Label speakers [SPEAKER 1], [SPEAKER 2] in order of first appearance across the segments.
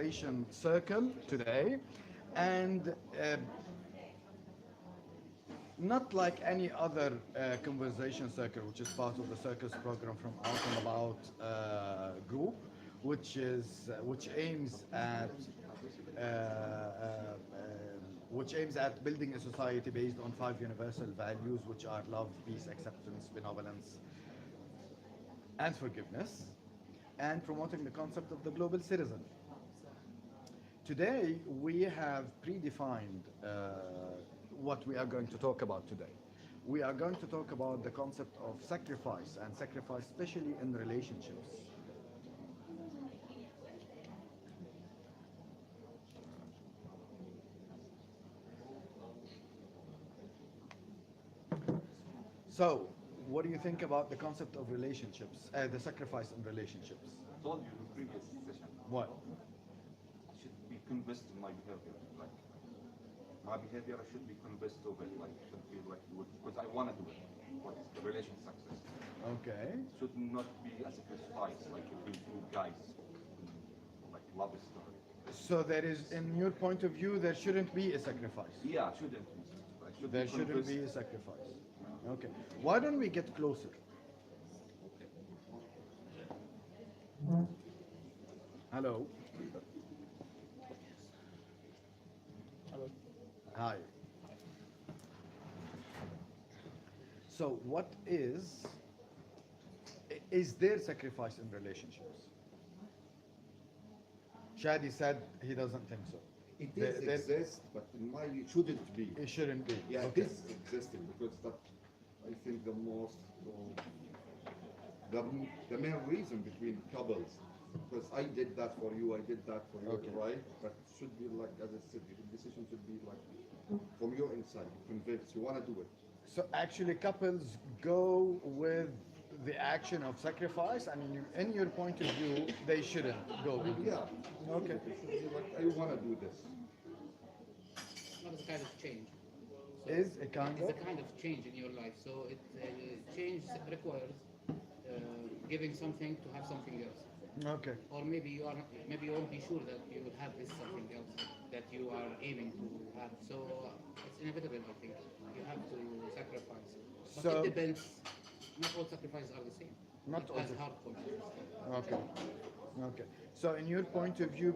[SPEAKER 1] conversation circle today, and not like any other conversation circle, which is part of the Circus program from Out and About group, which aims at uh, uh, which aims at building a society based on five universal values, which are love, peace, acceptance, benevolence, and forgiveness, and promoting the concept of the global citizen. Today, we have predefined what we are going to talk about today. We are going to talk about the concept of sacrifice, and sacrifice, especially in relationships. So, what do you think about the concept of relationships, the sacrifice in relationships?
[SPEAKER 2] I told you in the previous session,
[SPEAKER 1] What?
[SPEAKER 2] I should be convinced in my behavior. Like my behavior, I should be convinced of it. Like should be like do it because I want to do it. What is the relation success?
[SPEAKER 1] Okay.
[SPEAKER 2] Should not be a sacrifice like between two guys, like love story.
[SPEAKER 1] So there is, in your point of view, there shouldn't be a sacrifice.
[SPEAKER 2] Yeah, shouldn't be. I should
[SPEAKER 1] There
[SPEAKER 2] be
[SPEAKER 1] shouldn't
[SPEAKER 2] convinced.
[SPEAKER 1] be a sacrifice. Okay. Why don't we get closer?
[SPEAKER 2] Okay.
[SPEAKER 1] Hello.
[SPEAKER 3] Hello.
[SPEAKER 1] Hi. So what is there sacrifice in relationships? Shadi said he doesn't think so.
[SPEAKER 4] It
[SPEAKER 1] There-
[SPEAKER 4] is
[SPEAKER 1] there-
[SPEAKER 4] exist, but in my view, it shouldn't be.
[SPEAKER 1] It shouldn't be.
[SPEAKER 4] Yeah,
[SPEAKER 1] Okay.
[SPEAKER 4] it is existing because that I think the most the, the main reason between couples because I did that for you, I did that for you,
[SPEAKER 1] Okay.
[SPEAKER 4] right? But it should be like as I said, the decision should be like from your inside, you convinced, you want to do it.
[SPEAKER 1] So actually, couples go with the action of sacrifice, and in your point of view, they shouldn't go. with it.
[SPEAKER 4] Yeah.
[SPEAKER 1] Okay.
[SPEAKER 4] It should be like I want to do this.
[SPEAKER 3] Not as a kind of change.
[SPEAKER 1] Is a kind
[SPEAKER 3] It's
[SPEAKER 1] of.
[SPEAKER 3] a kind of change in your life. So change requires giving something to have something else.
[SPEAKER 1] Okay.
[SPEAKER 3] Or maybe maybe you won't be sure that you will have this something else that you are aiming to have. So it's inevitable, I think. You have to sacrifice. But
[SPEAKER 1] So-
[SPEAKER 3] it depends. Not all sacrifices are the same.
[SPEAKER 1] Not
[SPEAKER 3] It
[SPEAKER 1] all
[SPEAKER 3] has
[SPEAKER 1] sac-
[SPEAKER 3] hard points.
[SPEAKER 1] Okay. Okay. So in your point of view,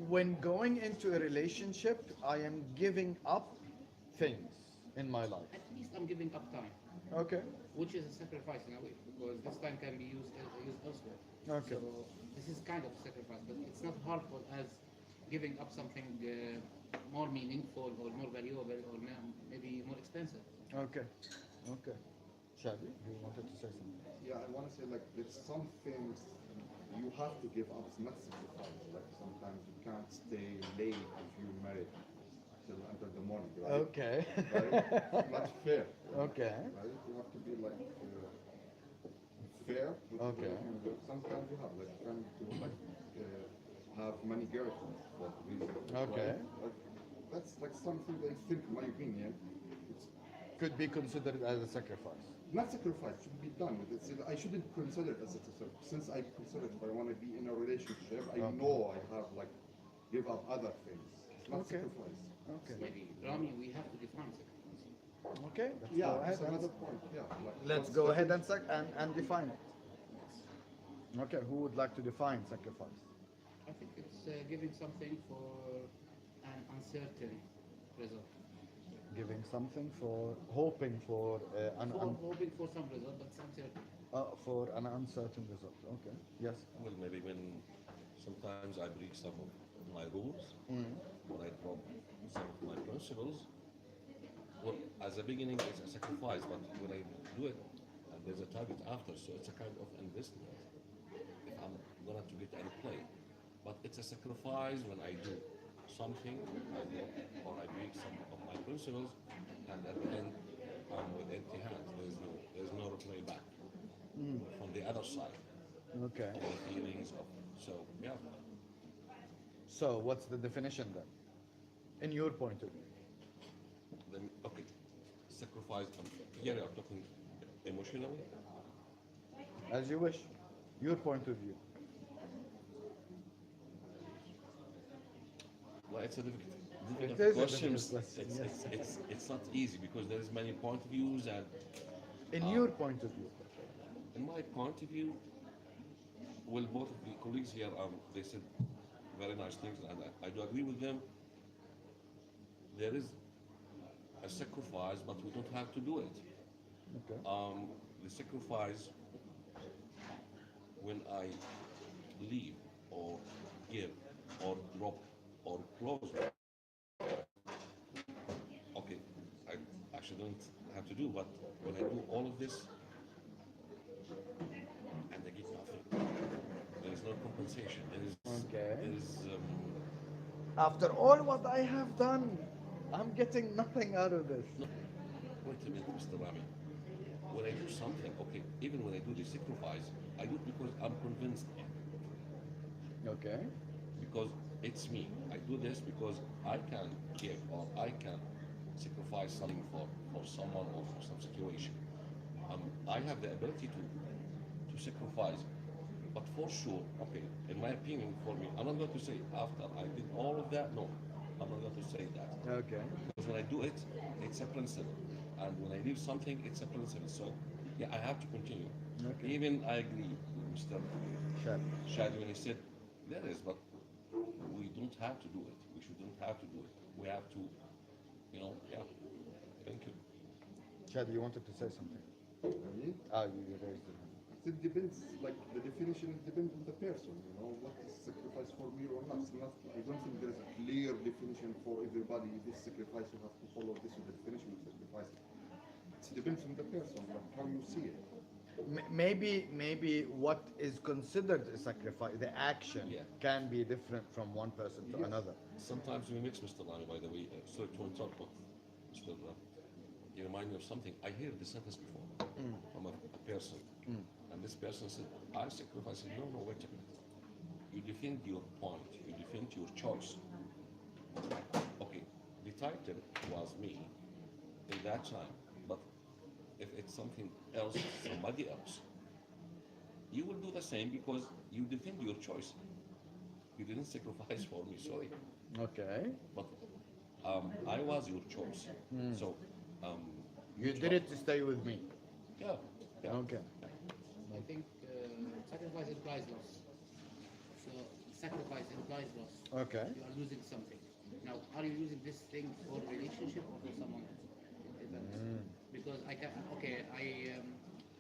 [SPEAKER 1] when going into a relationship, I am giving up things in my life.
[SPEAKER 3] At least I'm giving up time,
[SPEAKER 1] Okay.
[SPEAKER 3] which is a sacrifice in a way, because this time can be used elsewhere.
[SPEAKER 1] Okay.
[SPEAKER 3] So this is kind of sacrifice, but it's not harmful as giving up something more meaningful or more valuable or maybe more expensive.
[SPEAKER 1] Okay. Okay. Shadi, you wanted to say something?
[SPEAKER 4] Yeah, I want to say like there's some things you have to give up, it's not sacrifice. Like sometimes you can't stay late if you're married till until the morning, right?
[SPEAKER 1] Okay.
[SPEAKER 4] Right? Not fair.
[SPEAKER 1] Okay.
[SPEAKER 4] Right? You have to be like fair. with
[SPEAKER 1] Okay.
[SPEAKER 4] the- Sometimes you have like trying to like have many girlfriends for reason.
[SPEAKER 1] Okay.
[SPEAKER 4] Right? Like, that's like something I think, in my opinion, it's
[SPEAKER 1] Could be considered as a sacrifice.
[SPEAKER 4] not sacrifice, should be done. I shouldn't consider it as a sacrifice. Since I consider it, if I want to be in a relationship, I
[SPEAKER 1] Okay.
[SPEAKER 4] know I have like give up other things. It's not
[SPEAKER 1] Okay.
[SPEAKER 4] sacrifice.
[SPEAKER 1] Okay.
[SPEAKER 3] Maybe, Rami, we have to define sacrifice.
[SPEAKER 1] Okay. Let's
[SPEAKER 4] Yeah,
[SPEAKER 1] go ahead.
[SPEAKER 4] that's another point. Yeah. Like,
[SPEAKER 1] Let's
[SPEAKER 4] what's
[SPEAKER 1] go
[SPEAKER 4] the
[SPEAKER 1] ahead
[SPEAKER 4] difference?
[SPEAKER 1] and define it. Okay. Who would like to define sacrifice?
[SPEAKER 3] I think it's giving something for an uncertain result.
[SPEAKER 1] Giving something for hoping for
[SPEAKER 3] Hoping for some result, but it's uncertain.
[SPEAKER 1] for an uncertain result. Okay. Yes.
[SPEAKER 5] Well, maybe when sometimes I break some of my rules, when I drop some of my principles, well, as a beginning it's a sacrifice, but when I do it, there's a target after, so it's a kind of investment. If I'm gonna to get any play, but it's a sacrifice when I do something, I do, or I break some of my principles, and at the end I'm with empty hands. There's no reply back from the other side.
[SPEAKER 1] Okay.
[SPEAKER 5] The feelings of so yeah.
[SPEAKER 1] So what's the definition then? In your point of view.
[SPEAKER 5] Then okay, sacrifice. Here you are talking emotionally.
[SPEAKER 1] As you wish. Your point of view.
[SPEAKER 5] It's a difficult,
[SPEAKER 1] It
[SPEAKER 5] difficult
[SPEAKER 1] is a
[SPEAKER 5] question.
[SPEAKER 1] difficult question,
[SPEAKER 5] It's not easy because there is many point of views, and
[SPEAKER 1] In your point of view.
[SPEAKER 5] in my point of view, well, both of the colleagues here, they said very nice things, and I do agree with them. There is a sacrifice, but we don't have to do it.
[SPEAKER 1] Okay.
[SPEAKER 5] The sacrifice when I leave or give or drop or close. Okay, I actually don't have to do, but when I do all of this and I get nothing, there is no compensation.
[SPEAKER 1] Okay.
[SPEAKER 5] There is
[SPEAKER 1] After all what I have done, I'm getting nothing out of this.
[SPEAKER 5] no. Wait a minute, Mr. Rami. When I do something, okay, even when I do the sacrifice, I do it because I'm convinced,
[SPEAKER 1] Okay.
[SPEAKER 5] because it's me. I do this because I can give or I can sacrifice something for someone or for some situation. I have the ability to sacrifice, but for sure, okay, in my opinion, for me, I'm not going to say after I did all of that, no, I'm not going to say that.
[SPEAKER 1] Okay.
[SPEAKER 5] Because when I do it, it's a principle. And when I leave something, it's a principle. So, yeah, I have to continue.
[SPEAKER 1] Okay.
[SPEAKER 5] Even I agree with Mr.
[SPEAKER 1] Sure.
[SPEAKER 5] Shadi when he said, there is, but we don't have to do it. We shouldn't have to do it. We have to, yeah. Thank you.
[SPEAKER 1] Chad, you wanted to say something?
[SPEAKER 4] Me?
[SPEAKER 1] You raised it.
[SPEAKER 4] It depends, like the definition depends on the person, what is sacrifice for me or not. I don't think there is a clear definition for everybody. This sacrifice, you have to follow this is the definition of sacrifice. It depends on the person, like how you see it.
[SPEAKER 1] Maybe what is considered a sacrifice, the action,
[SPEAKER 5] Yeah.
[SPEAKER 1] can be different from one person to
[SPEAKER 4] Yes.
[SPEAKER 1] another.
[SPEAKER 5] Sometimes we mix, Mr. Lani, by the way. Sorry to interrupt, but Mr. You remind me of something. I heard the sentence before from a person. And this person said, I sacrifice. I said, no, wait a minute. You defend your point. You defend your choice. Okay, the title was me in that time. But if it's something else, somebody else, you will do the same because you defend your choice. You didn't sacrifice for me, sorry.
[SPEAKER 1] Okay.
[SPEAKER 5] But I was your choice. So
[SPEAKER 1] You did it to stay with me.
[SPEAKER 5] Yeah. Yeah.
[SPEAKER 1] Okay.
[SPEAKER 3] I think sacrifice implies loss. So sacrifice implies loss.
[SPEAKER 1] Okay.
[SPEAKER 3] You are losing something. Now, are you using this thing for relationship or for someone else? It depends. Because I can, okay,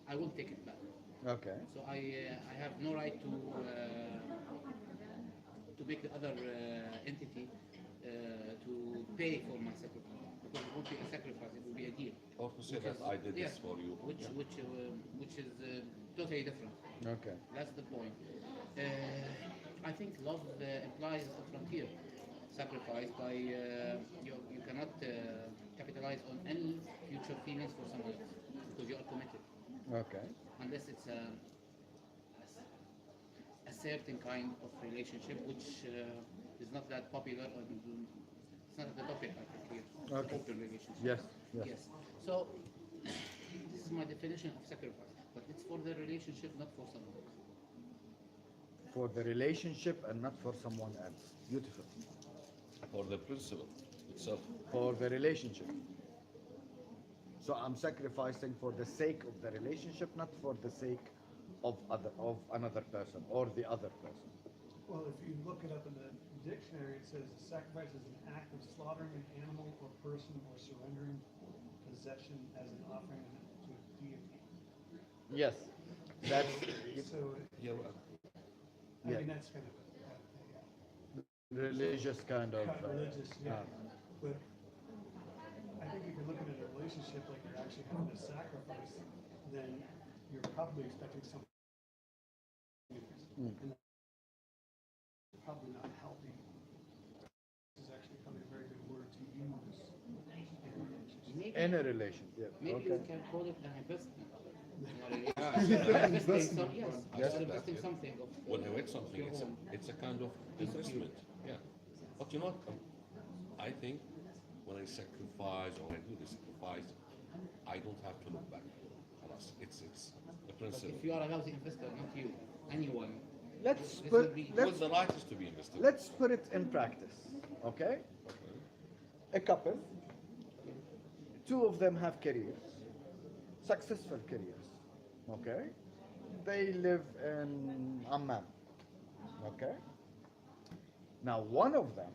[SPEAKER 3] I will take it back.
[SPEAKER 1] Okay.
[SPEAKER 3] So I have no right to make the other entity to pay for my sacrifice. Because it won't be a sacrifice; it will be a deal.
[SPEAKER 5] Or to say
[SPEAKER 3] Which
[SPEAKER 5] that
[SPEAKER 3] is-
[SPEAKER 5] I did
[SPEAKER 3] yeah,
[SPEAKER 5] this for you.
[SPEAKER 3] which is totally different.
[SPEAKER 1] Okay.
[SPEAKER 3] That's the point. I think love implies a frontier, sacrifice by you cannot capitalize on any future feelings for someone else because you are committed,
[SPEAKER 1] Okay.
[SPEAKER 3] unless it's a certain kind of relationship which is not that popular. It's not the topic I think here.
[SPEAKER 1] Okay.
[SPEAKER 3] Open relationship.
[SPEAKER 1] Yes. Yes.
[SPEAKER 3] Yes. So this is my definition of sacrifice, but it's for the relationship, not for someone else.
[SPEAKER 1] For the relationship and not for someone else. Beautiful.
[SPEAKER 5] For the principle itself.
[SPEAKER 1] For the relationship. So I'm sacrificing for the sake of the relationship, not for the sake of another person or the other person.
[SPEAKER 6] Well, if you look it up in the dictionary, it says sacrifice is an act of slaughtering an animal or person or surrendering possession as an offering to a deity.
[SPEAKER 1] Yes. That's
[SPEAKER 6] So,
[SPEAKER 5] Yeah, well,
[SPEAKER 6] I
[SPEAKER 1] Yeah.
[SPEAKER 6] mean, that's kind of
[SPEAKER 1] religious kind of.
[SPEAKER 6] religious, yeah. But I think if you're looking at a relationship like you're actually having to sacrifice, then you're probably expecting something. And that's probably not healthy. This is actually probably a very good word to use in a relationship.
[SPEAKER 3] Maybe,
[SPEAKER 1] In a relationship.
[SPEAKER 3] maybe
[SPEAKER 1] Okay.
[SPEAKER 3] we can call it an investment.
[SPEAKER 1] Investment.
[SPEAKER 3] Yes,
[SPEAKER 1] Yes.
[SPEAKER 3] you're investing something of
[SPEAKER 5] when I read something,
[SPEAKER 3] your
[SPEAKER 5] it's
[SPEAKER 3] own.
[SPEAKER 5] it's a kind of investment. Yeah. But you know what? I think when I sacrifice or I do the sacrifice, I don't have to look back. It's a
[SPEAKER 3] But
[SPEAKER 5] principle.
[SPEAKER 3] if you are a lousy investor, not you, anyone,
[SPEAKER 1] Let's
[SPEAKER 3] this
[SPEAKER 1] put
[SPEAKER 3] will be
[SPEAKER 5] What's the right is to be invested?
[SPEAKER 1] let's put it in practice. Okay?
[SPEAKER 5] Okay.
[SPEAKER 1] A couple, two of them have careers, successful careers. Okay? They live in Amman. Okay? Now, one of them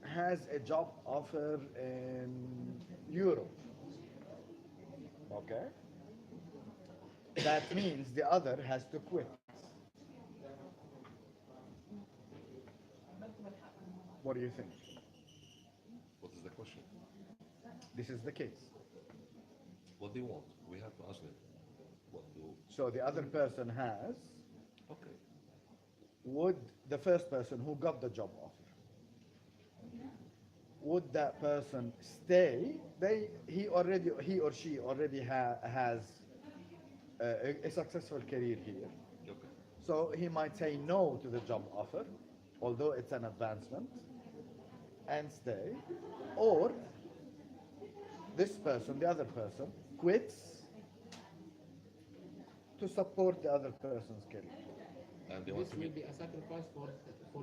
[SPEAKER 1] has a job offer in Europe. Okay? That means the other has to quit. What do you think?
[SPEAKER 5] What is the question?
[SPEAKER 1] This is the case.
[SPEAKER 5] What they want? We have to ask them. What do?
[SPEAKER 1] So the other person has,
[SPEAKER 5] Okay.
[SPEAKER 1] would the first person who got the job offer, would that person stay? He or she already has a successful career here.
[SPEAKER 5] Okay.
[SPEAKER 1] So he might say no to the job offer, although it's an advancement, and stay. Or this person, the other person, quits to support the other person's career.
[SPEAKER 5] And they want
[SPEAKER 3] This
[SPEAKER 5] to
[SPEAKER 3] will
[SPEAKER 5] meet.
[SPEAKER 3] be a sacrifice for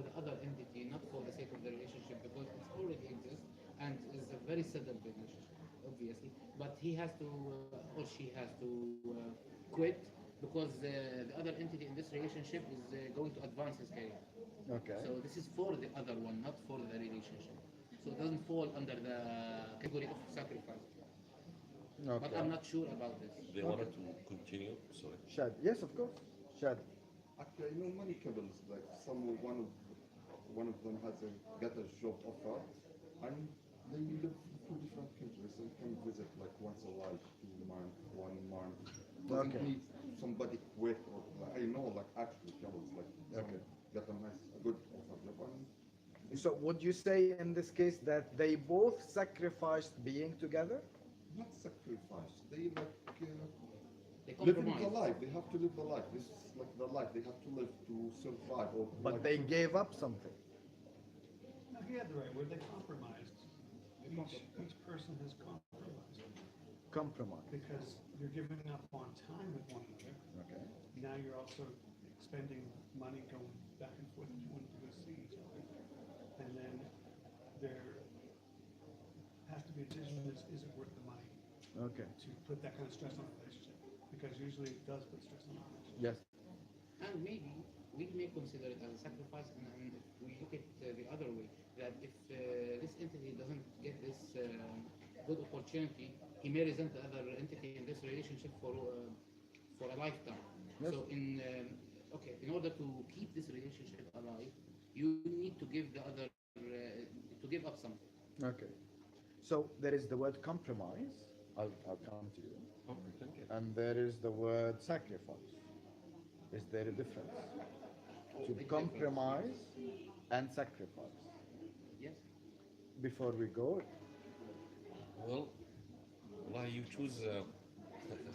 [SPEAKER 3] the other entity, not for the sake of the relationship, because it already exists and is a very settled relationship, obviously. But he has to, or she has to quit because the other entity in this relationship is going to advance his career.
[SPEAKER 1] Okay.
[SPEAKER 3] So this is for the other one, not for the relationship. So it doesn't fall under the category of sacrifice. But
[SPEAKER 1] Okay.
[SPEAKER 3] I'm not sure about this.
[SPEAKER 5] They wanted to continue. Sorry.
[SPEAKER 1] Shad. Yes, of course. Shad.
[SPEAKER 4] Actually, I know many couples, like one of them has got a job offer, and they live in two different countries and can visit like once a while, 2 months, 1 month. Doesn't
[SPEAKER 1] Okay.
[SPEAKER 4] need somebody quit or like, I know like actually couples like
[SPEAKER 1] Okay.
[SPEAKER 4] got a good offer job and
[SPEAKER 1] So would you say in this case that they both sacrificed being together?
[SPEAKER 4] not sacrifice. They like
[SPEAKER 3] They
[SPEAKER 4] living the
[SPEAKER 3] compromise.
[SPEAKER 4] life. They have to live the life. This is like the life they have to live to survive or
[SPEAKER 1] But
[SPEAKER 4] like
[SPEAKER 1] they
[SPEAKER 4] to-
[SPEAKER 1] gave up something.
[SPEAKER 6] No, he had the right word, they compromised. Each person has compromised,
[SPEAKER 1] Compromise.
[SPEAKER 6] because you're giving up on time with one another.
[SPEAKER 1] Okay.
[SPEAKER 6] Now you're also expending money going back and forth if you want to go see each other. And then there has to be a decision, is it worth the money
[SPEAKER 1] Okay.
[SPEAKER 6] to put that kind of stress on a relationship? Because usually it does put stress on a relationship.
[SPEAKER 1] Yes.
[SPEAKER 3] And maybe we may consider it as a sacrifice, and if we look at the other way, that if this entity doesn't get this good opportunity, he may resent the other entity in this relationship for a lifetime.
[SPEAKER 1] Yes.
[SPEAKER 3] So okay, in order to keep this relationship alive, you need to give the other to give up something.
[SPEAKER 1] Okay. So there is the word compromise. I'll come to you.
[SPEAKER 5] Okay. Thank you.
[SPEAKER 1] And there is the word sacrifice. Is there a difference? To
[SPEAKER 3] Big
[SPEAKER 1] compromise and sacrifice.
[SPEAKER 3] Yes.
[SPEAKER 1] Before we go,
[SPEAKER 5] Well, why you choose a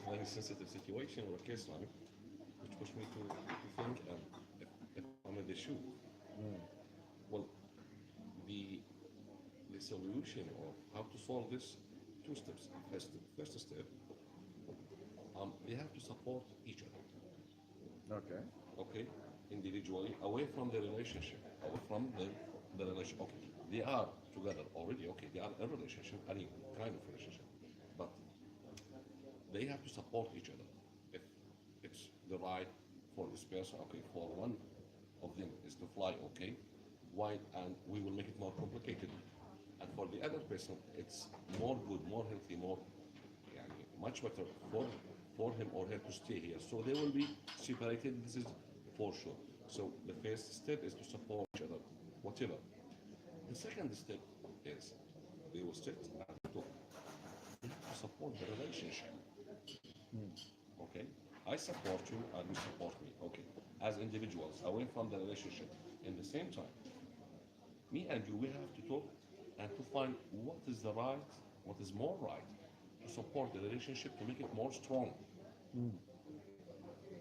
[SPEAKER 5] very sensitive situation or a case like, which pushed me to think if I'm in the shoe. Well, the the solution or how to solve this, two steps. First step, they have to support each other.
[SPEAKER 1] okay.
[SPEAKER 5] Okay, individually, away from the relationship, away from the relationship. Okay, they are together already. Okay, they are in a relationship, any kind of relationship, but they have to support each other. If it's the right for this person, okay, for one of them is to fly, okay, why? And we will make it more complicated. And for the other person, it's more good, more healthy, more, يعني, much better for him or her to stay here. So they will be separated. This is for sure. So the first step is to support each other, whatever. The second step is they will sit and talk. They have to support the relationship. Okay, I support you and you support me. Okay, as individuals, away from the relationship. In the same time, me and you, we have to talk and to find what is the right, what is more right to support the relationship to make it more strong.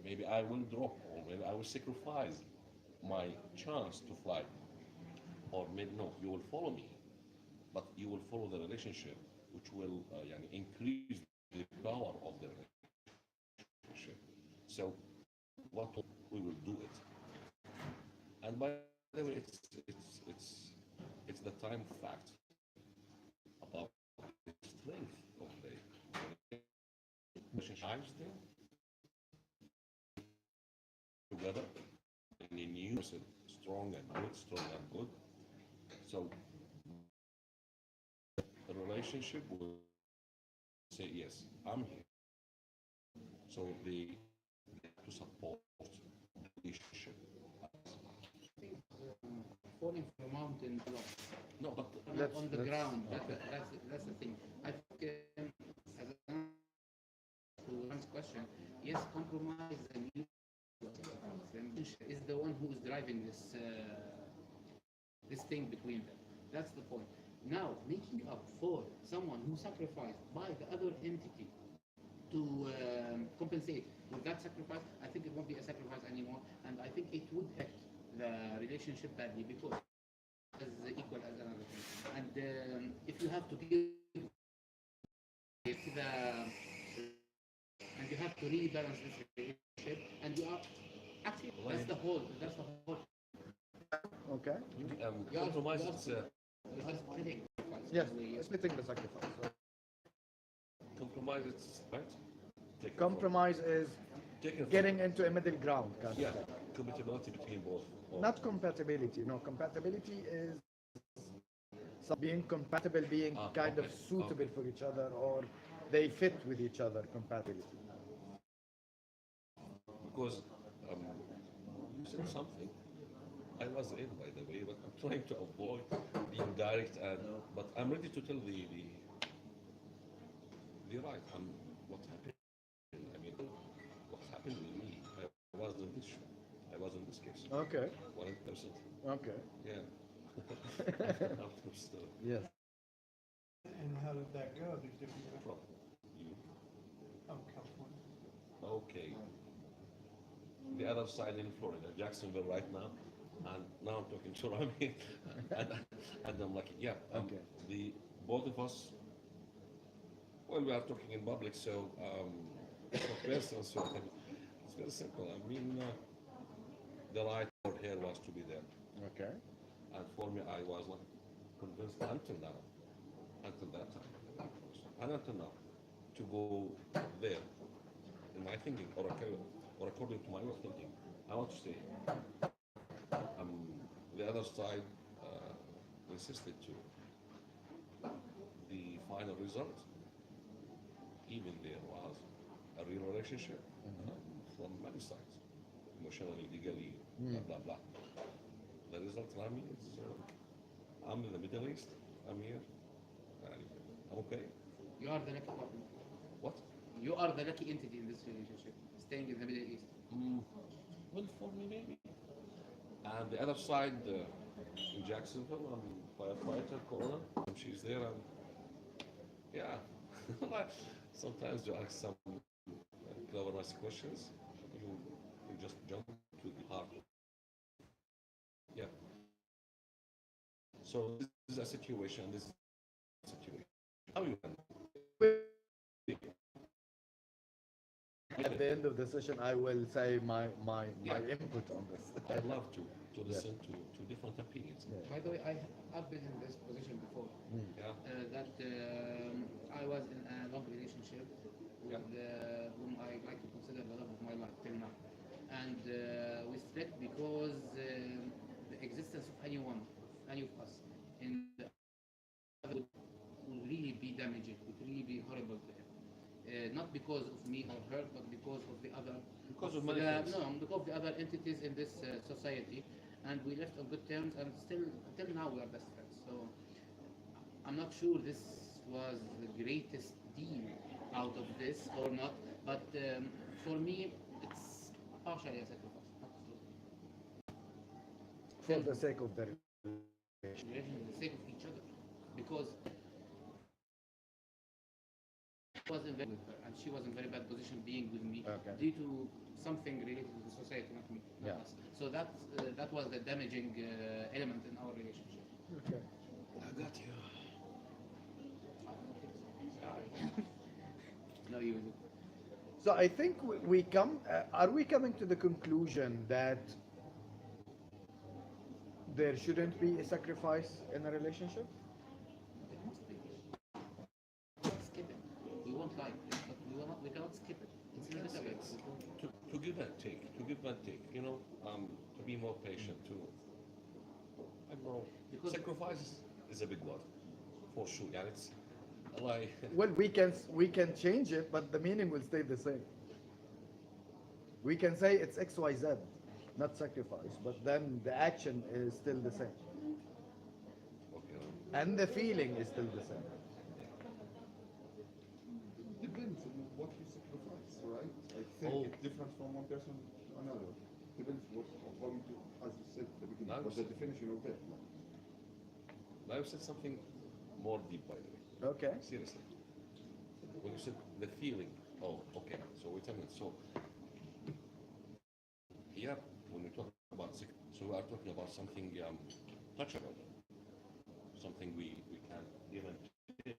[SPEAKER 5] Maybe I will drop, or maybe I will sacrifice my chance to fly, or maybe no, you will follow me, but you will follow the relationship, which will يعني, increase the power of the relationship. So, what we will do it. And by the way, it's the time fact about the strength of the relationships there together in a new strong and good, strong and good. So the relationship will say yes, I'm here. So they have to support the relationship.
[SPEAKER 3] Falling from a mountain below.
[SPEAKER 5] No, but
[SPEAKER 3] Not on the
[SPEAKER 1] Let's-
[SPEAKER 3] ground. That's the thing. I think as an answer to Ram's question, yes, compromise and you is the one who is driving this thing between them. That's the point. Now, making up for someone who sacrificed by the other entity to compensate with that sacrifice, I think it won't be a sacrifice anymore, and I think it would affect the relationship badly because as equal as another thing. And if you have to give the and you have to rebalance this relationship, and you are actually that's the whole
[SPEAKER 1] Okay.
[SPEAKER 5] compromise is
[SPEAKER 3] you are splitting sacrifice.
[SPEAKER 1] Yes,
[SPEAKER 3] We-
[SPEAKER 1] splitting the sacrifice.
[SPEAKER 5] compromise. It's right. Taking
[SPEAKER 1] Compromise is
[SPEAKER 5] taking
[SPEAKER 1] getting into a middle ground. Kind
[SPEAKER 5] yeah,
[SPEAKER 1] of thing.
[SPEAKER 5] compatibility between both.
[SPEAKER 1] Not compatibility. No, compatibility is being compatible, being kind of
[SPEAKER 5] okay,
[SPEAKER 1] suitable
[SPEAKER 5] okay.
[SPEAKER 1] for each other, or they fit with each other. Compatibility.
[SPEAKER 5] Because you said something. I was in, by the way, but I'm trying to avoid being direct. But I'm ready to tell the right. What happened? I mean, what happened with me? I was in this show. I was in this case.
[SPEAKER 1] Okay.
[SPEAKER 5] 100%.
[SPEAKER 1] Okay.
[SPEAKER 5] Yeah. After story.
[SPEAKER 1] Yes.
[SPEAKER 6] And how did that go? There's different,
[SPEAKER 5] From you.
[SPEAKER 6] oh, California.
[SPEAKER 5] Okay. The other side in Florida, Jacksonville right now. And now I'm talking to Rami. and I'm like, yeah.
[SPEAKER 1] Okay.
[SPEAKER 5] The both of us, well, we are talking in public, so it's not personal, so it's very simple. I mean, the right for her was to be there.
[SPEAKER 1] Okay.
[SPEAKER 5] And for me, I was not convinced until now, until that time, and until now, to go there in my thinking, or according to my way of thinking. I want to stay. The other side insisted to. The final result, even there was a real relationship from many sides, emotionally, legally, blah, blah, blah. The result, Rami, is I'm in the Middle East, I'm here, I'm okay.
[SPEAKER 3] You are the lucky partner.
[SPEAKER 5] What?
[SPEAKER 3] You are the lucky entity in this relationship, staying in the Middle East.
[SPEAKER 5] Well, for me, maybe. And the other side, in Jacksonville, I'm firefighter, Corona, and she's there, and yeah. Sometimes you ask some clever, nice questions, you just jump to the heart. Yeah. So this is a situation, this is a situation. How you
[SPEAKER 1] At the end of the session, I will say my input on this.
[SPEAKER 5] I love to listen to different opinions.
[SPEAKER 3] By the way, I've been in this position before.
[SPEAKER 5] Yeah.
[SPEAKER 3] That I was in a long relationship with whom I like to consider the love of my life till now. And we split because the existence of anyone, any of us, in the other would really be damaging, would really be horrible to him. Not because of me or her, but because of the other.
[SPEAKER 5] Because of many things.
[SPEAKER 3] No, because of the other entities in this society, and we left on good terms, and still until now we are best friends. So I'm not sure this was the greatest deal out of this or not, but for me it's partially a sacrifice.
[SPEAKER 1] For the sake of the
[SPEAKER 3] Relation for the sake of each other, because I was in very with her, and she was in very bad position being with me due to something related to the society, not me, not us. So that was the damaging element in our relationship.
[SPEAKER 1] Okay.
[SPEAKER 5] I got you.
[SPEAKER 3] No, you.
[SPEAKER 1] So I think we come. Are we coming to the conclusion that there shouldn't be a sacrifice in a relationship?
[SPEAKER 3] There must be. Skip it. We won't like it, but we cannot skip it. It's inevitable.
[SPEAKER 5] It's to give and take, you know, to be more patient, to, I don't know,
[SPEAKER 3] Because-
[SPEAKER 5] sacrifice is a big word, for sure, yeah, it's like,
[SPEAKER 1] Well, we can change it, but the meaning will stay the same. We can say it's XYZ, not sacrifice, but then the action is still the same.
[SPEAKER 5] okay,
[SPEAKER 1] And the feeling is still the same.
[SPEAKER 4] Depends on what you sacrifice, right? I think
[SPEAKER 5] Oh.
[SPEAKER 4] it's different from one person to another. Depends what, according to, as you said at the beginning,
[SPEAKER 5] Now
[SPEAKER 4] what's the
[SPEAKER 5] it's-
[SPEAKER 4] definition of that?
[SPEAKER 5] now you said something more deep, by the way,
[SPEAKER 1] Okay.
[SPEAKER 5] seriously. When you said the feeling, oh, okay, so wait a minute, so, here, when we talk about so we are talking about something touchable, something we can even take,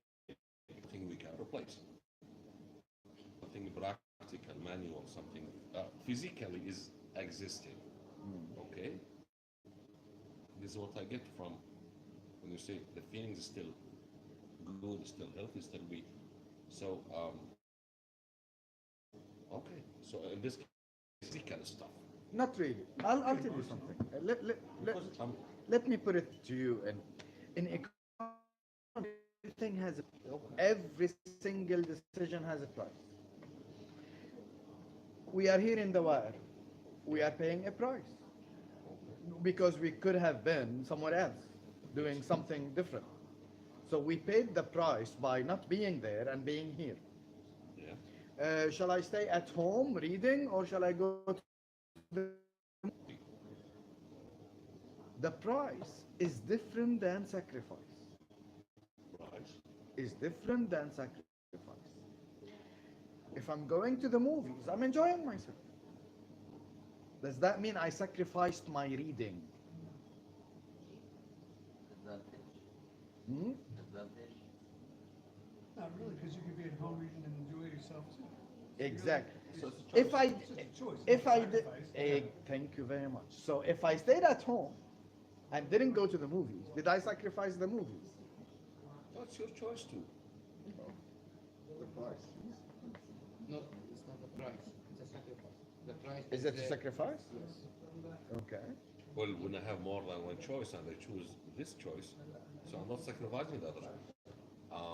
[SPEAKER 5] something we can replace, something practical, manual, something physically is existing. Okay, this is what I get from when you say the feeling is still good, still healthy, still weak. So okay, so in this case, physical stuff.
[SPEAKER 1] Not really. I'll tell you something.
[SPEAKER 5] Because
[SPEAKER 1] Let me put it to you in economy, everything has every single decision has a price. We are here in the wire. We are paying a price because we could have been somewhere else doing something different. So we paid the price by not being there and being here.
[SPEAKER 5] yeah,
[SPEAKER 1] Shall I stay at home reading or shall I go to the The price is different than sacrifice.
[SPEAKER 5] right.
[SPEAKER 1] Is different than sacrifice. If I'm going to the movies, I'm enjoying myself. Does that mean I sacrificed my reading?
[SPEAKER 7] Advantage.
[SPEAKER 1] Hmm?
[SPEAKER 7] Advantage.
[SPEAKER 6] Not really, because you could be at home reading and enjoy yourself too.
[SPEAKER 1] Exactly.
[SPEAKER 6] So it's a
[SPEAKER 1] If
[SPEAKER 6] choice.
[SPEAKER 1] I
[SPEAKER 6] It's just a choice,
[SPEAKER 1] if
[SPEAKER 6] not a
[SPEAKER 1] I did,
[SPEAKER 6] sacrifice.
[SPEAKER 1] thank you very much. So if I stayed at home and didn't go to the movies, did I sacrifice the movies?
[SPEAKER 5] That's your choice too.
[SPEAKER 4] The price.
[SPEAKER 3] No, it's not a price. It's a sacrifice. The price
[SPEAKER 1] Is it a sacrifice? Okay.
[SPEAKER 5] Well, when I have more than one choice and I choose this choice, so I'm not sacrificing the other choice.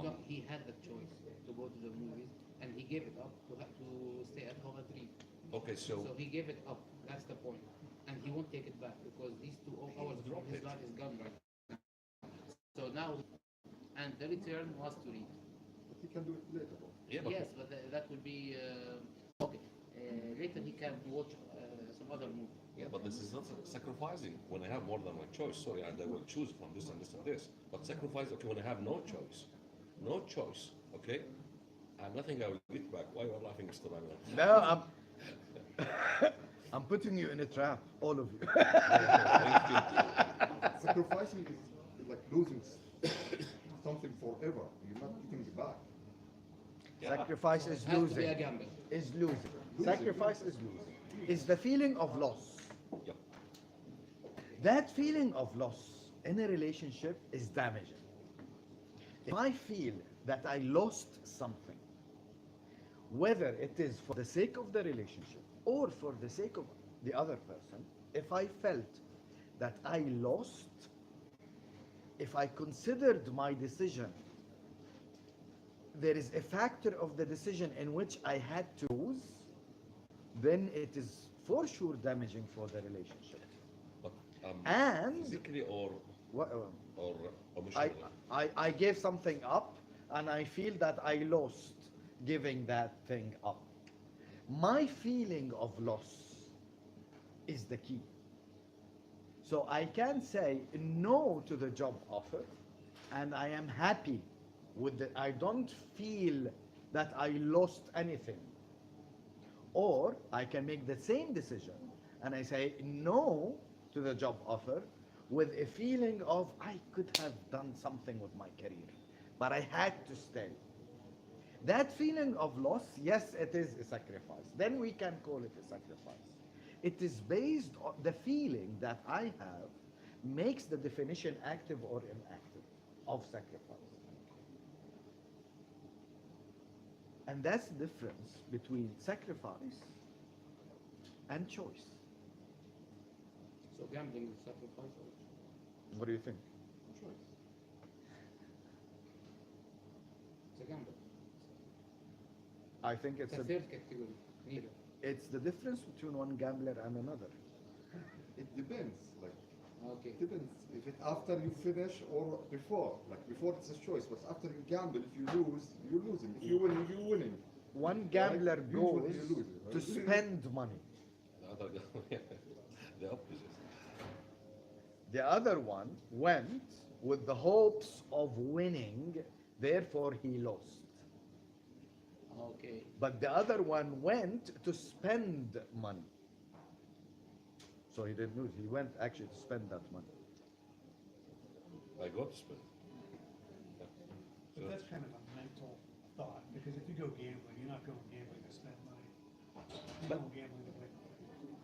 [SPEAKER 3] No, he had the choice to go to the movies, and he gave it up to stay at home and read.
[SPEAKER 5] Okay, so
[SPEAKER 3] So he gave it up. That's the point, and he won't take it back because these 2 hours
[SPEAKER 5] Drop
[SPEAKER 3] of his
[SPEAKER 5] it.
[SPEAKER 3] life is gone right now. So now, and the return was to read.
[SPEAKER 4] But you can do it later on.
[SPEAKER 5] yeah, but
[SPEAKER 3] Yes, but that would be okay. Later he can watch some other movie.
[SPEAKER 5] yeah, but this is not sacrificing when I have more than one choice. Sorry, and I will choose from this and this and this. But sacrifice, okay, when I have no choice, okay, and nothing I will get back. Why you are laughing, Mr. Ragnar?
[SPEAKER 1] No, I'm putting you in a trap, all of you.
[SPEAKER 5] Thank you.
[SPEAKER 4] Sacrificing is like losing something forever. You're not getting it back.
[SPEAKER 5] Yeah.
[SPEAKER 1] Sacrifice is
[SPEAKER 3] It has to be a
[SPEAKER 1] losing.
[SPEAKER 3] gamble.
[SPEAKER 1] Is losing. Sacrifice is losing. Is the feeling of loss.
[SPEAKER 5] Yep.
[SPEAKER 1] That feeling of loss in a relationship is damaging. If I feel that I lost something, whether it is for the sake of the relationship or for the sake of the other person, if I felt that I lost, if I considered my decision, there is a factor of the decision in which I had to lose, then it is for sure damaging for the relationship.
[SPEAKER 5] But
[SPEAKER 1] And
[SPEAKER 5] physically or
[SPEAKER 1] what,
[SPEAKER 5] emotionally?
[SPEAKER 1] I gave something up and I feel that I lost giving that thing up. My feeling of loss is the key. So I can say no to the job offer and I am happy with it. I don't feel that I lost anything. Or I can make the same decision and I say no to the job offer with a feeling of I could have done something with my career, but I had to stay. That feeling of loss, yes, it is a sacrifice. Then we can call it a sacrifice. It is based on the feeling that I have makes the definition active or inactive of sacrifice. And that's the difference between sacrifice and choice.
[SPEAKER 3] So gambling is sacrifice.
[SPEAKER 1] What do you think?
[SPEAKER 4] Choice.
[SPEAKER 3] It's a gamble.
[SPEAKER 1] I think
[SPEAKER 3] It's
[SPEAKER 1] it's
[SPEAKER 3] a third category. Neither.
[SPEAKER 1] it's the difference between one gambler and another.
[SPEAKER 4] It depends. Like
[SPEAKER 3] Okay.
[SPEAKER 4] it depends if it after you finish or before. Like before it's a choice, but after you gamble, if you lose, you're losing. If you win, you're winning.
[SPEAKER 1] One gambler
[SPEAKER 4] Usually
[SPEAKER 1] goes
[SPEAKER 4] you lose,
[SPEAKER 1] to
[SPEAKER 4] right?
[SPEAKER 1] spend money.
[SPEAKER 5] The other guy, the opposite.
[SPEAKER 1] The other one went with the hopes of winning, therefore he lost.
[SPEAKER 3] Okay.
[SPEAKER 1] But the other one went to spend money. So he didn't lose, he went actually to spend that money.
[SPEAKER 5] I got to spend. Yeah.
[SPEAKER 6] But that's kind of a mental thought, because if you go gambling, you're not going gambling to spend money. You're going gambling to win.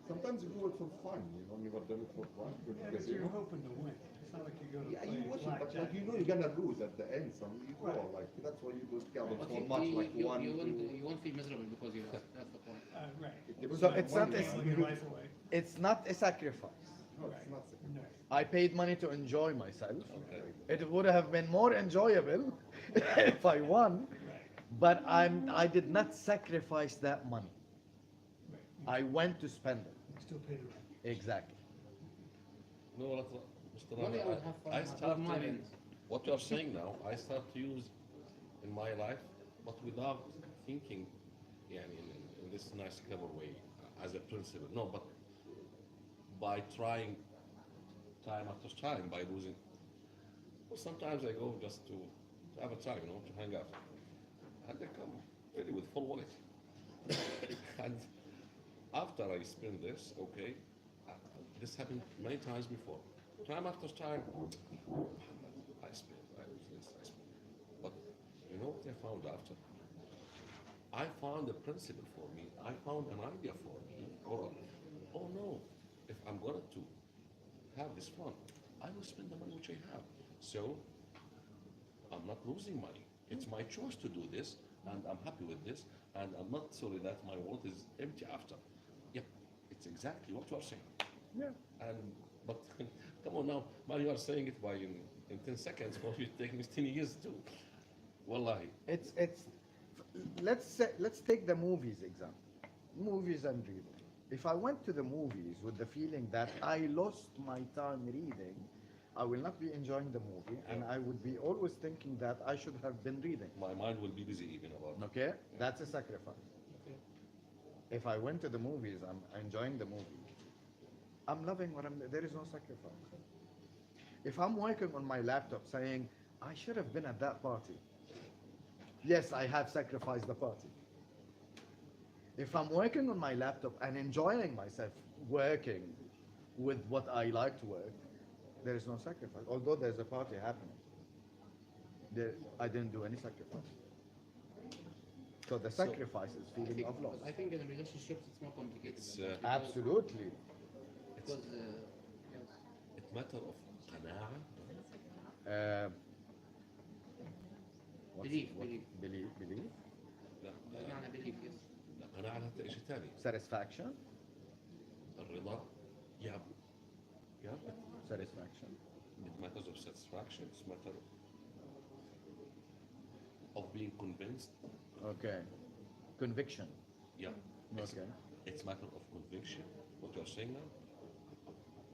[SPEAKER 4] Sometimes you do it for fun. You know, never done it for fun.
[SPEAKER 6] Yeah, because you're hoping to win. It's not like you go to
[SPEAKER 4] Yeah,
[SPEAKER 6] play
[SPEAKER 4] you wish it, but
[SPEAKER 6] blackjack.
[SPEAKER 4] like you know you're gonna lose at the end. Some you go
[SPEAKER 6] Right.
[SPEAKER 4] like that's why you don't gamble
[SPEAKER 3] But
[SPEAKER 4] so much. Like one,
[SPEAKER 3] you
[SPEAKER 4] two.
[SPEAKER 3] won't feel miserable because you lost. That's the point.
[SPEAKER 6] Right.
[SPEAKER 4] depends
[SPEAKER 1] So
[SPEAKER 4] on
[SPEAKER 1] it's
[SPEAKER 4] one
[SPEAKER 1] not-
[SPEAKER 4] game.
[SPEAKER 6] Gambling your life away.
[SPEAKER 1] It's not a sacrifice.
[SPEAKER 4] No,
[SPEAKER 6] Right.
[SPEAKER 4] it's not second.
[SPEAKER 6] No.
[SPEAKER 1] I paid money to enjoy myself.
[SPEAKER 5] Okay.
[SPEAKER 1] It would have been more enjoyable if I won,
[SPEAKER 6] Right.
[SPEAKER 1] but I did not sacrifice that money.
[SPEAKER 6] Right.
[SPEAKER 1] I went to spend it.
[SPEAKER 6] You still pay the rent.
[SPEAKER 1] Exactly.
[SPEAKER 5] No, Mr.
[SPEAKER 3] Only
[SPEAKER 5] Rami,
[SPEAKER 3] I would have fun
[SPEAKER 5] I
[SPEAKER 3] with
[SPEAKER 5] start
[SPEAKER 3] my
[SPEAKER 5] to,
[SPEAKER 3] ends.
[SPEAKER 5] what you are saying now, I start to use in my life, but without thinking يعني, in this nice clever way, as a principle. No, but by trying time after time, by losing. Well, sometimes I go just to have a time, to hang out. And I come really with full wallet. And after I spend this, okay, this happened many times before. Time after time, I spend, I lose this, I spend. But you know what I found after? I found a principle for me. I found an idea for me. Or, oh no, if I'm going to have this fun, I will spend the money which I have. So I'm not losing money. It's my choice to do this, and I'm happy with this, and I'm not sorry that my wallet is empty after. Yep, it's exactly what you are saying.
[SPEAKER 1] Yeah.
[SPEAKER 5] And but come on now, man, you are saying it by in 10 seconds, for you take me 10 years to. Wallahi.
[SPEAKER 1] It's let's take the movies example. Movies and reading. If I went to the movies with the feeling that I lost my time reading, I will not be enjoying the movie, and I would be always thinking that I should have been reading.
[SPEAKER 5] My mind will be busy even about.
[SPEAKER 1] Okay? That's a sacrifice.
[SPEAKER 3] Okay.
[SPEAKER 1] If I went to the movies, I'm enjoying the movie. I'm loving what I'm. There is no sacrifice. If I'm working on my laptop saying I should have been at that party, yes, I have sacrificed the party. If I'm working on my laptop and enjoying myself working with what I like to work, there is no sacrifice. Although there's a party happening, I didn't do any sacrifice. So the sacrifice is feeling of loss.
[SPEAKER 3] I think in relationships it's more complicated.
[SPEAKER 5] It's,
[SPEAKER 3] than that.
[SPEAKER 1] Absolutely.
[SPEAKER 3] Because yes.
[SPEAKER 5] It's matter of قناعة.
[SPEAKER 1] Uh,
[SPEAKER 3] Belief.
[SPEAKER 1] Belief.
[SPEAKER 5] لا
[SPEAKER 3] معنى belief, yes.
[SPEAKER 5] لا قناعة ده شيء ثاني.
[SPEAKER 1] Satisfaction.
[SPEAKER 5] الرضا. Yeah. Yeah.
[SPEAKER 1] Satisfaction.
[SPEAKER 5] It matters of satisfaction. It's matter of being convinced.
[SPEAKER 1] Okay. Conviction.
[SPEAKER 5] Yeah. It's,
[SPEAKER 1] Okay.
[SPEAKER 5] it's matter of conviction. What you're saying now?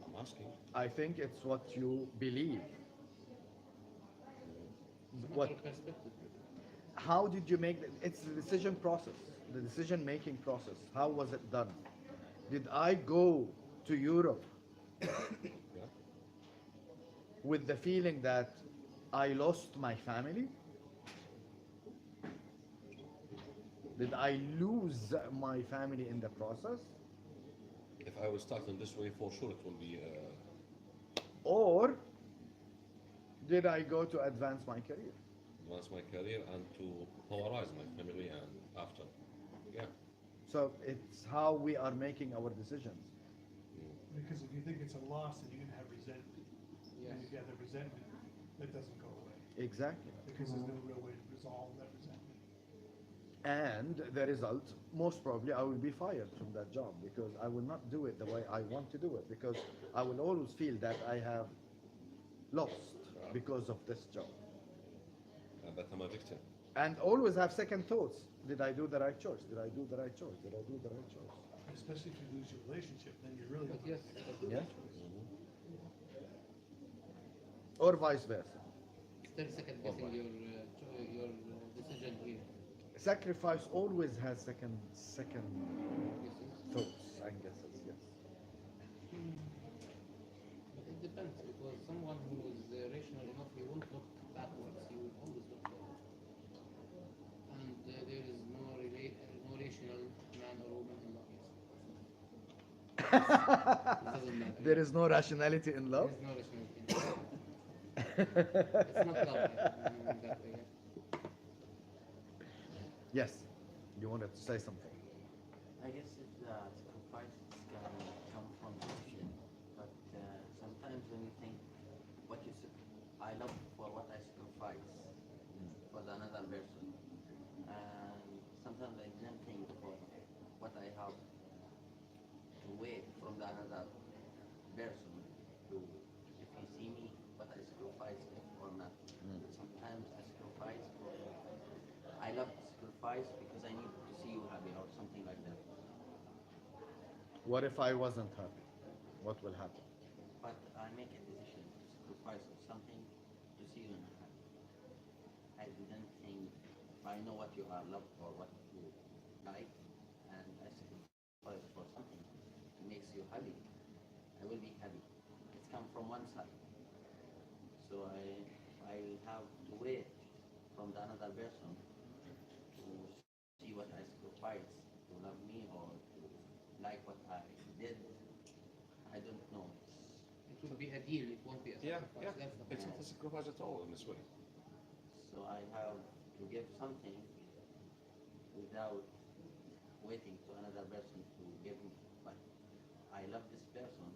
[SPEAKER 5] I'm asking.
[SPEAKER 1] I think it's what you believe.
[SPEAKER 3] It's a
[SPEAKER 1] What?
[SPEAKER 3] matter of perspective.
[SPEAKER 1] How did you make it's the decision process, the decision making process? How was it done? Did I go to Europe
[SPEAKER 5] Yeah.
[SPEAKER 1] with the feeling that I lost my family? Did I lose my family in the process?
[SPEAKER 5] If I will start in this way, for sure it will be.
[SPEAKER 1] Or did I go to advance my career?
[SPEAKER 5] Advance my career and to polarize my family and after. Yeah.
[SPEAKER 1] So it's how we are making our decisions.
[SPEAKER 6] Because if you think it's a loss, then you're gonna have resentment. yeah, the resentment, that doesn't go away,
[SPEAKER 1] Exactly.
[SPEAKER 6] because there's no real way to resolve that resentment.
[SPEAKER 1] And the result, most probably, I will be fired from that job because I will not do it the way I want to do it because I will always feel that I have lost because of this job.
[SPEAKER 5] But I'm a victim.
[SPEAKER 1] And always have second thoughts. Did I do the right choice? Did I do the right choice? Did I do the right choice?
[SPEAKER 6] Especially if you lose your relationship, then you're really.
[SPEAKER 3] But yes,
[SPEAKER 1] Yeah? Or vice versa.
[SPEAKER 3] still second guessing your decision here.
[SPEAKER 1] Sacrifice always has second
[SPEAKER 3] You see?
[SPEAKER 1] thoughts and guesses, yes.
[SPEAKER 3] But it depends because someone who is rational enough, he won't look backwards. He will always look forward. And there is no rational man or woman in love. Yes. It doesn't matter.
[SPEAKER 1] There is no rationality in love.
[SPEAKER 3] There is no rationality in love. It's not love in that way. Yeah.
[SPEAKER 1] Yes, you wanted to say something.
[SPEAKER 7] I guess if the sacrifices can come from emotion, but sometimes when you think what you I love for what I sacrifice for the another person, and sometimes I didn't think for what I have to wait from the another person to if he see me what I sacrifice or not. Sometimes I sacrifice for I love to sacrifice because I need to see you happy or something like that.
[SPEAKER 1] What if I wasn't happy? What will happen?
[SPEAKER 7] But I make a decision to sacrifice of something to see you not happy. I didn't think I know what you are love or what you like, and I sacrifice for something that makes you happy. I will be happy. It's come from one side, so I have to wait from the another person to see what I sacrifice to love me or to like what I did. I don't know.
[SPEAKER 3] It will be a deal. It won't be a
[SPEAKER 5] Yeah,
[SPEAKER 3] sacrifice.
[SPEAKER 5] yeah.
[SPEAKER 3] That's the
[SPEAKER 5] It's
[SPEAKER 3] point.
[SPEAKER 5] not a sacrifice at all in this way.
[SPEAKER 7] So I have to give something without waiting to another person to give me. But I love this person,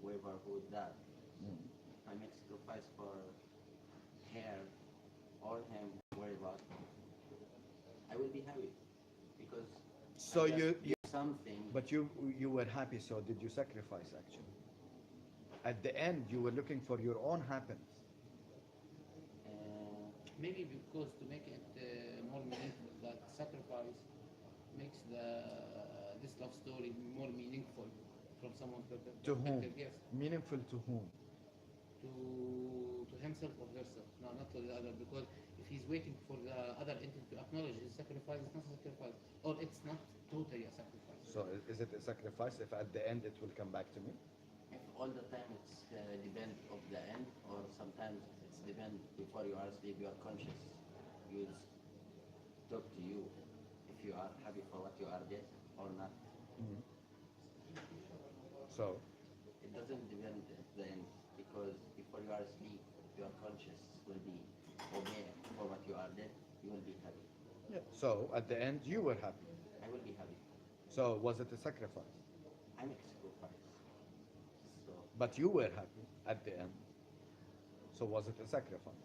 [SPEAKER 7] whoever who is that. If I make sacrifice for her or him, wherever, I will be happy because
[SPEAKER 1] So
[SPEAKER 7] I just
[SPEAKER 1] you
[SPEAKER 7] give something.
[SPEAKER 1] but you were happy, so did you sacrifice actually? At the end, you were looking for your own happiness.
[SPEAKER 7] Uh,
[SPEAKER 3] Maybe because to make it more meaningful, that sacrifice makes this love story more meaningful from someone's
[SPEAKER 1] To
[SPEAKER 3] perspective.
[SPEAKER 1] whom?
[SPEAKER 3] Yes,
[SPEAKER 1] Meaningful to whom?
[SPEAKER 3] to himself or herself, no, not to the other. Because if he's waiting for the other entity to acknowledge his sacrifice, it's not a sacrifice, or it's not totally a sacrifice.
[SPEAKER 1] So is it a sacrifice if at the end it will come back to me?
[SPEAKER 7] if all the time it's depend of the end, or sometimes it's depend before you are asleep, you are conscious. You talk to you if you are happy for what you are did or not.
[SPEAKER 1] So
[SPEAKER 7] It doesn't depend at the end because before you are asleep, your conscious will be okay for what you are dead. You will be happy.
[SPEAKER 1] yeah. So at the end, you were happy.
[SPEAKER 7] I will be happy.
[SPEAKER 1] So was it a sacrifice?
[SPEAKER 7] I make sacrifice. So,
[SPEAKER 1] But you were happy at the end. So was it a sacrifice?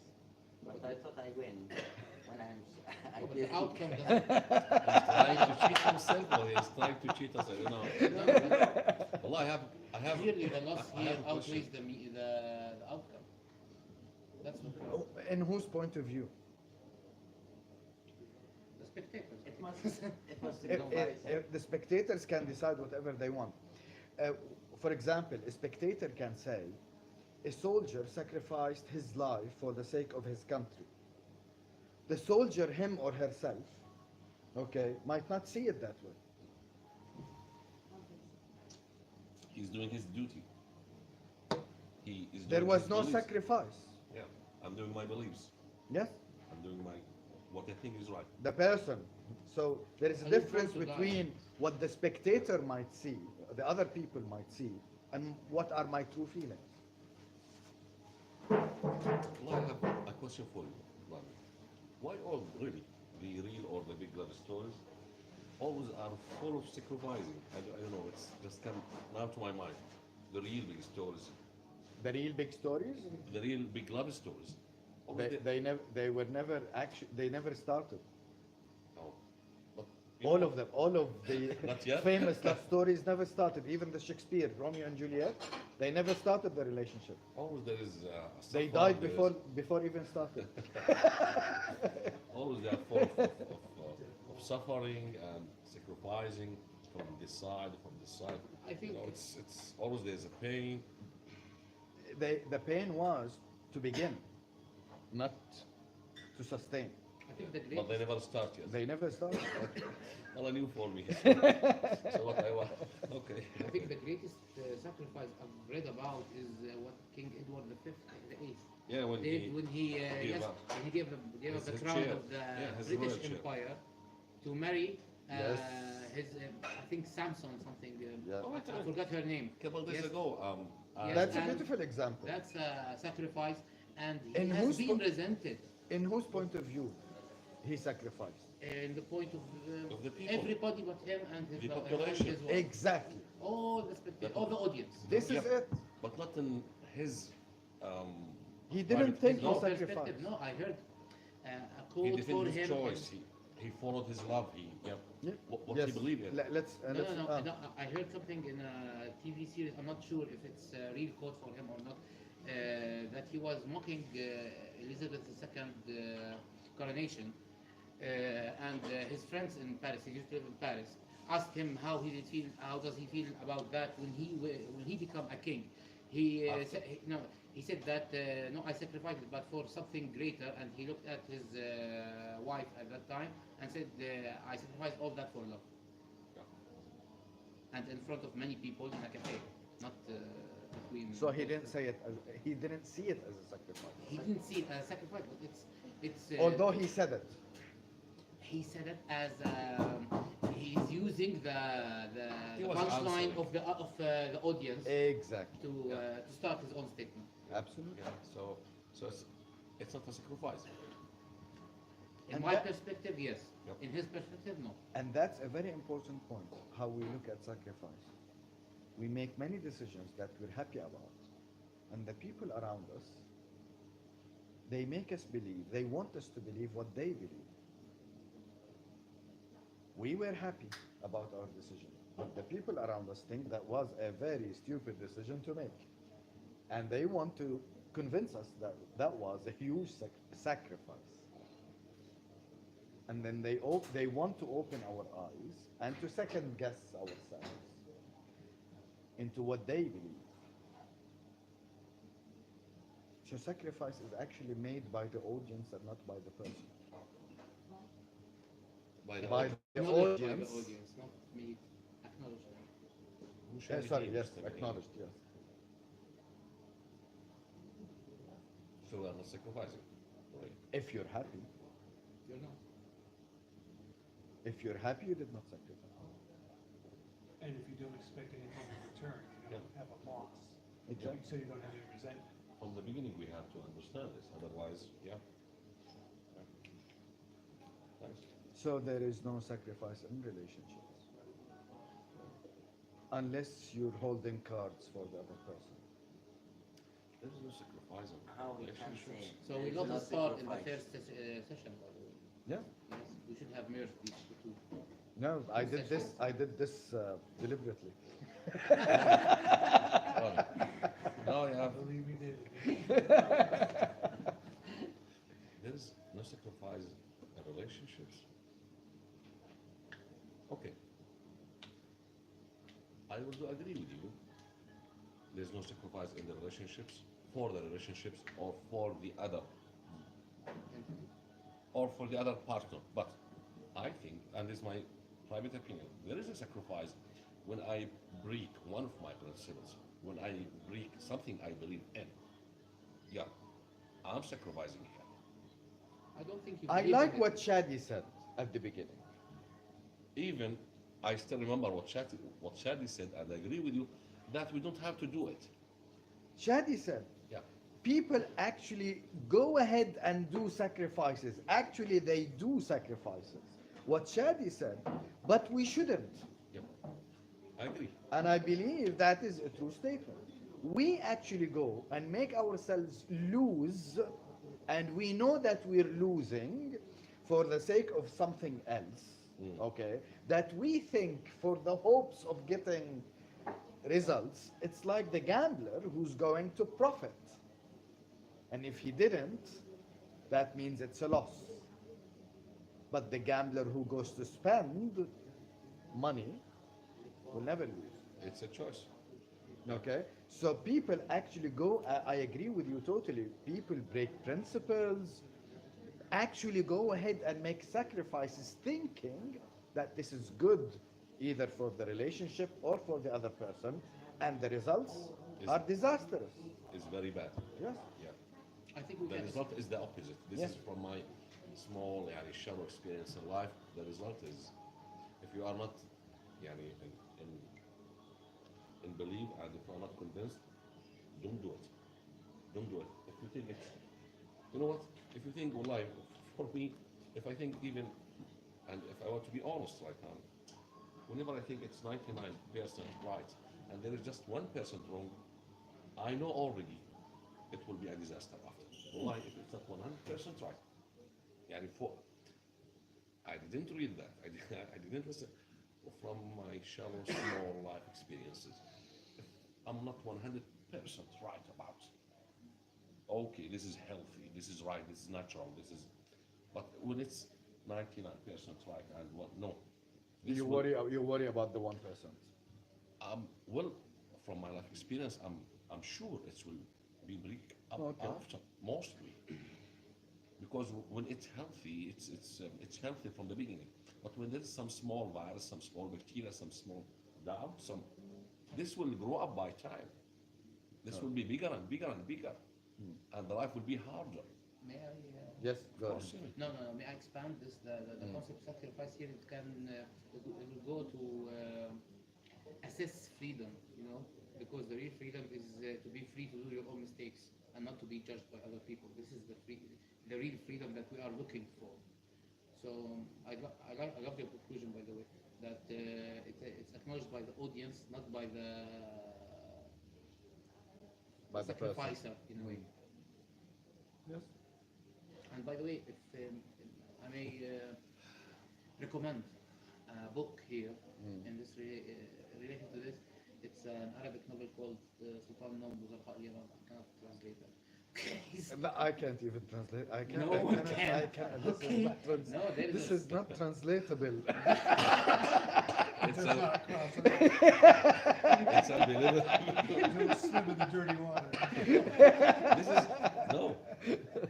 [SPEAKER 7] but I thought I win when I
[SPEAKER 3] But
[SPEAKER 7] did.
[SPEAKER 3] the outcome doesn't.
[SPEAKER 5] He's trying to cheat himself or he's trying to cheat us, I don't know.
[SPEAKER 3] No, no,
[SPEAKER 5] Well, I have
[SPEAKER 3] clearly the loss
[SPEAKER 5] I
[SPEAKER 3] here
[SPEAKER 5] have a question.
[SPEAKER 3] outweighs the outcome. That's the point.
[SPEAKER 1] Oh, in whose point of view?
[SPEAKER 3] The spectators.
[SPEAKER 7] It must
[SPEAKER 1] If,
[SPEAKER 7] sacrifice.
[SPEAKER 1] if the spectators can decide whatever they want. For example, a spectator can say, a soldier sacrificed his life for the sake of his country. The soldier, him or herself, okay, might not see it that way.
[SPEAKER 5] He's doing his duty. He is
[SPEAKER 1] There
[SPEAKER 5] doing
[SPEAKER 1] was
[SPEAKER 5] his
[SPEAKER 1] no
[SPEAKER 5] beliefs.
[SPEAKER 1] sacrifice.
[SPEAKER 5] Yeah, I'm doing my beliefs.
[SPEAKER 1] Yes?
[SPEAKER 5] I'm doing my what I think is right.
[SPEAKER 1] The person. So there is a
[SPEAKER 3] Are you
[SPEAKER 1] difference
[SPEAKER 3] going to die?
[SPEAKER 1] between what the spectator might see, the other people might see, and what are my true feelings.
[SPEAKER 5] Well, I have a question for you, Rami. Why all really the real or the big love stories always are full of sacrificing? I don't know. It's just come now to my mind. The real big stories
[SPEAKER 1] The real big stories,
[SPEAKER 5] the real big love stories. Always
[SPEAKER 1] they were never actually, they never started.
[SPEAKER 5] oh, but you know
[SPEAKER 1] All
[SPEAKER 5] what?
[SPEAKER 1] of them, all of the
[SPEAKER 5] Not yet.
[SPEAKER 1] famous love stories never started. Even the Shakespeare, Romeo and Juliet, they never started the relationship.
[SPEAKER 5] Always there is
[SPEAKER 1] They
[SPEAKER 5] suffer,
[SPEAKER 1] died
[SPEAKER 5] there is-
[SPEAKER 1] before even started.
[SPEAKER 5] always they are full of suffering and sacrificing from this side, from this side.
[SPEAKER 3] I think
[SPEAKER 5] You know, it's always there's a pain.
[SPEAKER 1] The pain was to begin, not to sustain.
[SPEAKER 3] I think the
[SPEAKER 5] But they
[SPEAKER 3] greatest
[SPEAKER 5] never start yet.
[SPEAKER 1] They never started.
[SPEAKER 5] Well, new for me. So what I want, okay.
[SPEAKER 3] I think the greatest sacrifice I've read about is what King Edward the Fifth, the Eighth,
[SPEAKER 5] Yeah, when
[SPEAKER 3] did
[SPEAKER 5] he,
[SPEAKER 3] when he
[SPEAKER 5] gave
[SPEAKER 3] yes,
[SPEAKER 5] up.
[SPEAKER 3] when he gave up
[SPEAKER 5] His
[SPEAKER 3] the crown
[SPEAKER 5] chair.
[SPEAKER 3] of the
[SPEAKER 5] Yeah, his
[SPEAKER 3] British
[SPEAKER 5] royal chair.
[SPEAKER 3] Empire to marry
[SPEAKER 1] Yes.
[SPEAKER 3] his I think Samson something.
[SPEAKER 1] Yeah.
[SPEAKER 3] I forgot her name.
[SPEAKER 5] A couple days
[SPEAKER 3] Yes.
[SPEAKER 5] ago,
[SPEAKER 3] Yes.
[SPEAKER 1] That's a
[SPEAKER 3] and
[SPEAKER 1] beautiful example.
[SPEAKER 3] That's a sacrifice, and he
[SPEAKER 1] In
[SPEAKER 3] has
[SPEAKER 1] whose
[SPEAKER 3] been
[SPEAKER 1] po-
[SPEAKER 3] resented
[SPEAKER 1] In whose point of view he sacrificed?
[SPEAKER 3] in the point of,
[SPEAKER 5] Of the people.
[SPEAKER 3] everybody but him and his
[SPEAKER 5] The
[SPEAKER 3] and
[SPEAKER 5] population.
[SPEAKER 3] his wife.
[SPEAKER 1] Exactly.
[SPEAKER 3] All the spectators, all the audience.
[SPEAKER 1] This is
[SPEAKER 5] Yep.
[SPEAKER 1] it.
[SPEAKER 5] but not in his.
[SPEAKER 1] He didn't
[SPEAKER 5] private
[SPEAKER 1] think
[SPEAKER 5] thing.
[SPEAKER 1] he
[SPEAKER 3] No
[SPEAKER 1] sacrificed.
[SPEAKER 3] perspective. No, I heard a
[SPEAKER 5] He
[SPEAKER 3] quote for
[SPEAKER 5] defended his
[SPEAKER 3] him.
[SPEAKER 5] choice. He followed his love. He
[SPEAKER 1] Yeah.
[SPEAKER 5] what
[SPEAKER 1] Yes.
[SPEAKER 5] he believed in.
[SPEAKER 1] Let's
[SPEAKER 3] No,
[SPEAKER 1] let's
[SPEAKER 3] no, no, no. I heard something in a TV series. I'm not sure if it's a real quote for him or not. That he was mocking Elizabeth II coronation, and his friends in Paris. He used to live in Paris. Asked him how he did feel. How does he feel about that when he become a king? He said no. He said that no, I sacrificed it, but for something greater. And he looked at his wife at that time and said, I sacrificed all that for love. And in front of many people in a cafe, not between.
[SPEAKER 1] So he didn't say it. He didn't see it as a sacrifice.
[SPEAKER 3] He didn't see it as a sacrifice, but it's.
[SPEAKER 1] Although he said it.
[SPEAKER 3] he said it as he's using the
[SPEAKER 5] He was
[SPEAKER 3] punchline
[SPEAKER 5] answering.
[SPEAKER 3] of the audience
[SPEAKER 1] Exactly.
[SPEAKER 3] to start his own statement.
[SPEAKER 1] Absolutely.
[SPEAKER 5] Yeah. So it's not a sacrifice.
[SPEAKER 3] In
[SPEAKER 1] And
[SPEAKER 3] my
[SPEAKER 1] that-
[SPEAKER 3] perspective, yes.
[SPEAKER 5] Yep.
[SPEAKER 3] In his perspective, no.
[SPEAKER 1] And that's a very important point, how we look at sacrifice. We make many decisions that we're happy about. And the people around us, they make us believe, they want us to believe what they believe. We were happy about our decision, but the people around us think that was a very stupid decision to make. And they want to convince us that that was a huge sacrifice. And then they want to open our eyes and to second guess ourselves into what they believe. So sacrifice is actually made by the audience and not by the person.
[SPEAKER 5] By the
[SPEAKER 1] By
[SPEAKER 5] audience.
[SPEAKER 1] the
[SPEAKER 3] Acknowledged by
[SPEAKER 1] audience.
[SPEAKER 3] the audience, not me. Acknowledged.
[SPEAKER 5] Who shall we
[SPEAKER 1] Sorry,
[SPEAKER 5] be
[SPEAKER 1] yes,
[SPEAKER 5] stepping in?
[SPEAKER 1] acknowledged, yes.
[SPEAKER 5] So we are not sacrificing. Right.
[SPEAKER 1] If you're happy,
[SPEAKER 3] You're not.
[SPEAKER 1] if you're happy, you did not sacrifice.
[SPEAKER 6] And if you don't expect anything in return, you don't have a loss.
[SPEAKER 1] Exactly.
[SPEAKER 6] So you don't have any resentment.
[SPEAKER 5] From the beginning, we have to understand this. Otherwise, yeah. Thanks.
[SPEAKER 1] So there is no sacrifice in relationships. Unless you're holding cards for the other person.
[SPEAKER 5] There is no sacrifice in
[SPEAKER 7] How we can
[SPEAKER 5] relationships.
[SPEAKER 7] say.
[SPEAKER 3] So we
[SPEAKER 7] there
[SPEAKER 3] got
[SPEAKER 7] is no
[SPEAKER 3] this part in the
[SPEAKER 7] sacrifice.
[SPEAKER 3] first session, by the way.
[SPEAKER 1] Yeah.
[SPEAKER 3] Yes, we should have merged these two.
[SPEAKER 1] No, I did this deliberately.
[SPEAKER 5] Well, now you have.
[SPEAKER 6] Believe me, did.
[SPEAKER 5] There is no sacrifice in relationships. Okay. I will do agree with you. There's no sacrifice in the relationships, for the relationships, or for the other, or for the other partner. But I think, and this is my private opinion, there is a sacrifice when I break one of my principles, when I break something I believe in. Yeah, I'm sacrificing here.
[SPEAKER 3] I don't think you.
[SPEAKER 1] I
[SPEAKER 3] believe in
[SPEAKER 1] like
[SPEAKER 3] it.
[SPEAKER 1] what Shadi said at the beginning.
[SPEAKER 5] Even I still remember what Shadi said, and I agree with you that we don't have to do it.
[SPEAKER 1] Shadi said,
[SPEAKER 5] Yeah,
[SPEAKER 1] people actually go ahead and do sacrifices. Actually, they do sacrifices. What Shadi said, but we shouldn't.
[SPEAKER 5] yeah, I agree.
[SPEAKER 1] And I believe that is a true statement. we actually go and make ourselves lose, and we know that we're losing for the sake of something else, okay, that we think for the hopes of getting results. It's like the gambler who's going to profit, and if he didn't, that means it's a loss. But the gambler who goes to spend money will never lose.
[SPEAKER 5] It's a choice.
[SPEAKER 1] Okay, so people actually go. I agree with you totally. People break principles, actually go ahead and make sacrifices, thinking that this is good, either for the relationship or for the other person, and the results are disastrous.
[SPEAKER 5] It's very bad.
[SPEAKER 1] Yes.
[SPEAKER 5] Yeah.
[SPEAKER 3] I think we
[SPEAKER 5] The
[SPEAKER 3] can.
[SPEAKER 5] result is the opposite. This
[SPEAKER 1] Yes.
[SPEAKER 5] is from my small, shallow experience in life. The result is, if you are not, in belief, and if you are not convinced, don't do it. Don't do it. If you think it's, you know what? If you think, well, life, for me, if I think even, and if I want to be honest right now, whenever I think it's 99% right, and there is just 1% wrong, I know already it will be a disaster after. Why? If it's not 100% right. For I didn't read that. I didn't listen from my shallow, small life experiences. If I'm not 100% right about, okay, this is healthy, this is right, this is natural, this is, but when it's 99% right and what, no. This
[SPEAKER 1] You
[SPEAKER 5] will-
[SPEAKER 1] worry. You worry about the 1%.
[SPEAKER 5] Well, from my life experience, I'm sure it will be break up
[SPEAKER 1] Okay.
[SPEAKER 5] after, mostly. Because when it's healthy, it's healthy from the beginning. But when there's some small virus, some small bacteria, some small doubt, this will grow up by time. This will be bigger and bigger and bigger, and the life will be harder.
[SPEAKER 3] May I?
[SPEAKER 1] Yes,
[SPEAKER 5] Of
[SPEAKER 1] go
[SPEAKER 5] course,
[SPEAKER 1] ahead.
[SPEAKER 3] No, no, no. May I expand this? The concept of sacrifice here, it can it will go to assess freedom, because the real freedom is to be free to do your own mistakes and not to be judged by other people. This is the real freedom that we are looking for. So I love your conclusion, by the way, that it's acknowledged by the audience, not by the
[SPEAKER 1] By the person.
[SPEAKER 3] sacrificer in a way.
[SPEAKER 1] Yes.
[SPEAKER 3] And by the way, if I may recommend a book here in this related to this, it's an Arabic novel called Sultan Nom Zarqa al-Yamam. I cannot translate that.
[SPEAKER 1] No, I can't even translate. I can't.
[SPEAKER 3] No
[SPEAKER 1] I
[SPEAKER 3] one
[SPEAKER 1] cannot,
[SPEAKER 3] can.
[SPEAKER 1] I can't. This
[SPEAKER 3] Okay.
[SPEAKER 1] is not
[SPEAKER 3] No, there is
[SPEAKER 1] this
[SPEAKER 3] a-
[SPEAKER 1] is not translatable.
[SPEAKER 5] It's,
[SPEAKER 6] Does
[SPEAKER 5] a,
[SPEAKER 6] not cross it.
[SPEAKER 5] it's unbelievable.
[SPEAKER 6] Don't swim in the dirty water.
[SPEAKER 5] This is, no,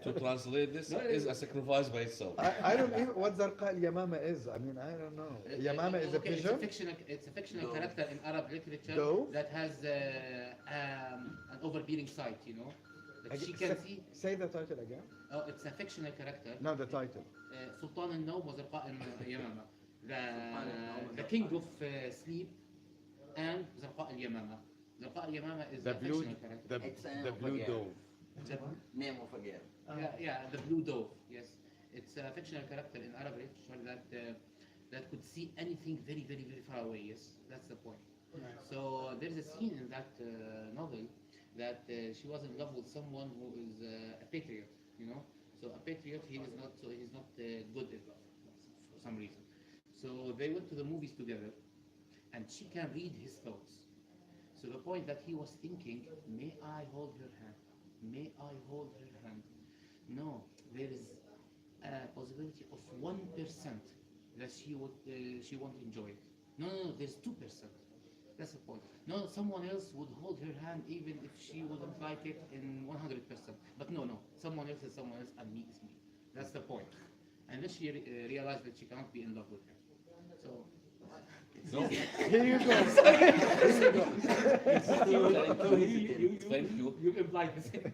[SPEAKER 5] to translate this
[SPEAKER 3] No,
[SPEAKER 5] is a sacrifice by itself.
[SPEAKER 1] I don't even what Zarqa al-Yamama is. I mean, I don't know. Yamama is a
[SPEAKER 3] Okay,
[SPEAKER 1] pigeon.
[SPEAKER 3] It's a fictional
[SPEAKER 7] Dove.
[SPEAKER 3] character in Arab literature
[SPEAKER 1] Dove?
[SPEAKER 3] that has an overbearing side, that she can see.
[SPEAKER 1] Say the title again.
[SPEAKER 3] Oh, it's a fictional character.
[SPEAKER 1] No, the title.
[SPEAKER 3] Sultan al-Nawm was Zarqa al-Yamama, the king of sleep, and Zarqa al-Yamama. Zarqa al-Yamama is
[SPEAKER 1] The
[SPEAKER 3] a
[SPEAKER 1] blue,
[SPEAKER 3] fictional character.
[SPEAKER 7] It's
[SPEAKER 1] the blue
[SPEAKER 7] forget.
[SPEAKER 1] dove.
[SPEAKER 7] Name of a girl.
[SPEAKER 3] Yeah, the blue dove. Yes, it's a fictional character in Arab literature that could see anything very, very, very far away. Yes, that's the point. So there is a scene in that novel that she was in love with someone who is a patriot. So a patriot, he's not good in love for some reason. So they went to the movies together, and she can read his thoughts. So the point that he was thinking, may I hold her hand? May I hold her hand? No, there is a possibility of 1% that she won't enjoy it. No, there's 2%. That's the point. No, someone else would hold her hand even if she wouldn't like it in 100%. But no, someone else is someone else, and me is me. That's the point. And then she realized that she cannot be in love with him. So
[SPEAKER 5] No,
[SPEAKER 1] Here you go.
[SPEAKER 5] thank you.
[SPEAKER 3] You implied the same.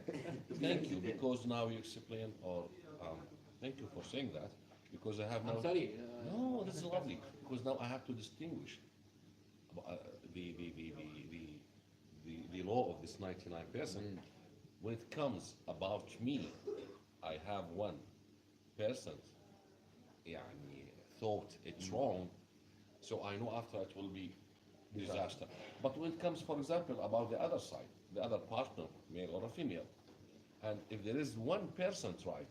[SPEAKER 5] Thank you, because now you explain, or thank you for saying that, because I have now.
[SPEAKER 3] I'm sorry.
[SPEAKER 5] No, this is lovely, because now I have to distinguish the law of this 99%. When it comes about me, I have 1% thought it's wrong, so I know after it will be disaster. But when it comes, for example, about the other side, the other partner, male or a female. And if there is 1% right,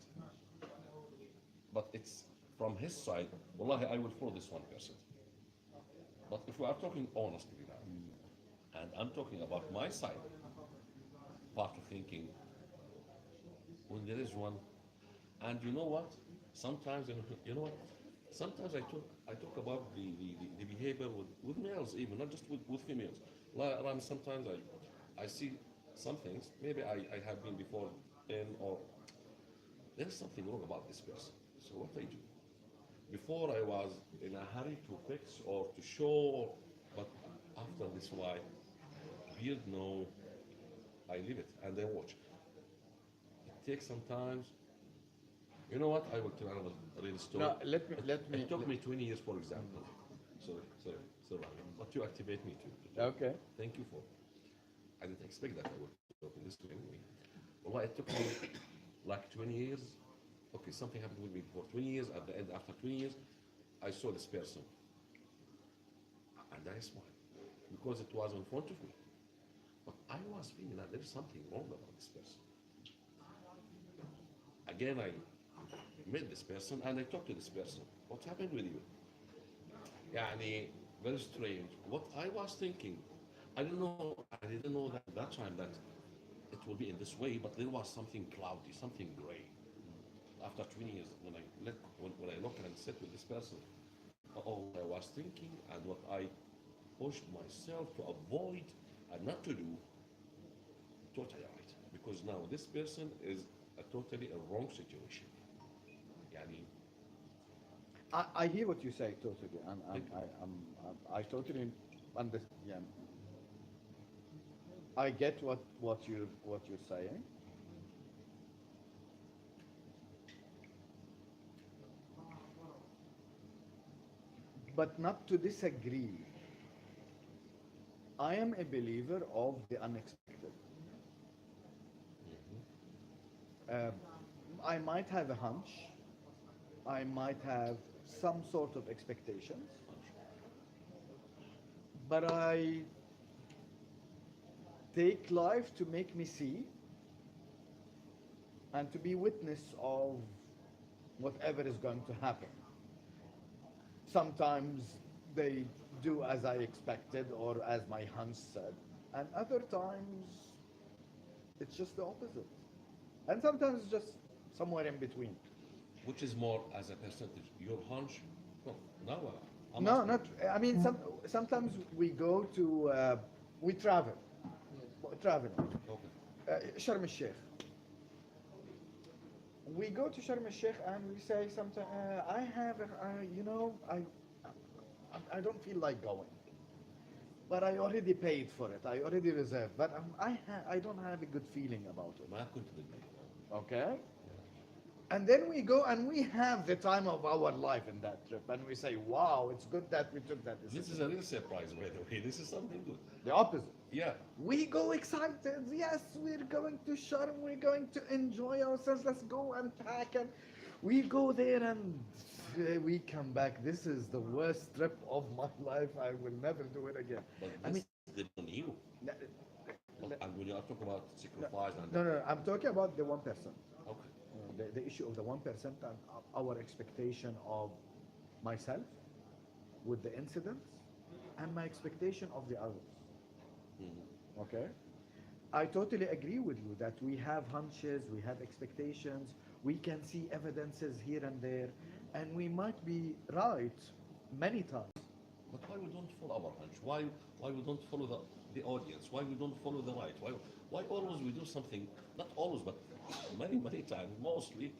[SPEAKER 5] but it's from his side, wallahi, I will follow this 1%. But if we are talking honestly now, and I'm talking about my side, part of thinking, when there is one, and you know what? Sometimes, you know what? Sometimes I talk about the behavior with males even, not just with females. Like, sometimes I see some things, maybe I have been before in, or there's something wrong about this person. So what I do? Before I was in a hurry to fix or to show, but after this while, beard no, I leave it and I watch. It takes some time. You know what? I will tell another real story.
[SPEAKER 1] No, let me.
[SPEAKER 5] It took me 20 years, for example. Sorry. But you activate me to talk.
[SPEAKER 1] Okay.
[SPEAKER 5] Thank you for. I didn't expect that I would talk in this way anyway. Well, it took me like 20 years. Okay, something happened with me for 20 years. At the end, after 20 years, I saw this person, and I smiled because it was in front of me. But I was feeling that there's something wrong about this person. Again, I met this person and I talked to this person. What happened with you? Yani, very strange. What I was thinking, I didn't know that time that it will be in this way, but there was something cloudy, something gray. After 20 years, when I look and sit with this person, what I was thinking and what I pushed myself to avoid and not to do, totally right. Because now this person is a totally a wrong situation. Yani,
[SPEAKER 1] I hear what you say totally, and
[SPEAKER 5] Thank you.
[SPEAKER 1] I totally understand. Yeah. I get what you're saying. But not to disagree. I am a believer of the unexpected. Uh, I might have a hunch. I might have some sort of expectations, but I take life to make me see and to be witness of whatever is going to happen. Sometimes they do as I expected or as my hunch said, and other times it's just the opposite. And sometimes it's just somewhere in between.
[SPEAKER 5] which is more as a percentage? Your hunch? No, now I'm
[SPEAKER 1] No,
[SPEAKER 5] asking
[SPEAKER 1] not.
[SPEAKER 5] you.
[SPEAKER 1] I mean, sometimes we go to, we travel, traveling.
[SPEAKER 5] Okay.
[SPEAKER 1] Sharm el Sheikh. We go to Sharm el Sheikh and we say something. I have, I don't feel like going, but I already paid for it. I already reserved, but I don't have a good feeling about it.
[SPEAKER 5] ما كنت بدي.
[SPEAKER 1] Okay. And then we go and we have the time of our life in that trip, and we say, "Wow, it's good that we took that decision."
[SPEAKER 5] This is a real surprise, by the way. This is something good.
[SPEAKER 1] The opposite.
[SPEAKER 5] Yeah.
[SPEAKER 1] We go excited. Yes, we're going to Sharm. We're going to enjoy ourselves. Let's go and pack. And we go there and we come back. This is the worst trip of my life. I will never do it again.
[SPEAKER 5] But
[SPEAKER 1] I
[SPEAKER 5] this
[SPEAKER 1] mean,
[SPEAKER 5] depends on you. And when you are talking about sacrifice and
[SPEAKER 1] no. I'm talking about the 1%.
[SPEAKER 5] okay.
[SPEAKER 1] The issue of the 1% and our expectation of myself with the incidents and my expectation of the others. Okay? I totally agree with you that we have hunches, we have expectations, we can see evidences here and there, and we might be right many times.
[SPEAKER 5] But why we don't follow our hunch? Why we don't follow the audience? Why we don't follow the right? Why always we do something? Not always, but many times, mostly,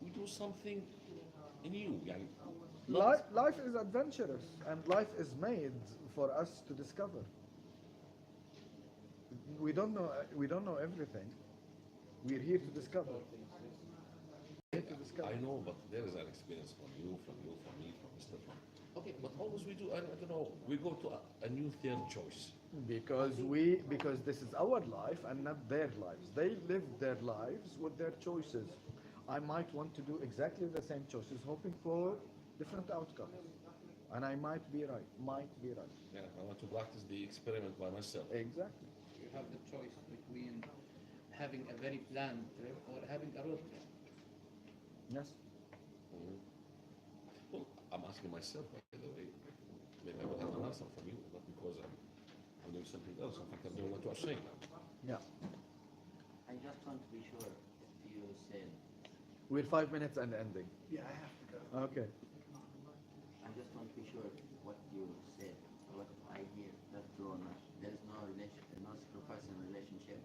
[SPEAKER 5] we do something new. Yani,
[SPEAKER 1] Life is adventurous, and life is made for us to discover. We don't know everything. We're here to discover. Here to discover.
[SPEAKER 5] I know, but there is an experience from you, from me, from Mr. Trump. Okay, but always we do. I don't know. We go to a new third choice.
[SPEAKER 1] Because this is our life and not their lives. They live their lives with their choices. I might want to do exactly the same choices, hoping for different outcomes. And I might be right. Might be right.
[SPEAKER 5] Yeah, I want to practice the experiment by myself.
[SPEAKER 1] Exactly.
[SPEAKER 3] You have the choice between between having a very planned trip or having a road trip.
[SPEAKER 1] Yes.
[SPEAKER 5] Mhm. Well, I'm asking myself, by the way. Maybe I will have an answer from you, not because I'm doing something else. In fact, I'm doing what you are saying now.
[SPEAKER 1] Yeah.
[SPEAKER 7] I just want to be sure if you said,
[SPEAKER 1] We're 5 minutes and ending.
[SPEAKER 6] Yeah, I have to go.
[SPEAKER 1] Okay.
[SPEAKER 7] I just want to be sure what you said, what I hear, that's true or not. There is no relation, no sacrifice in relationship.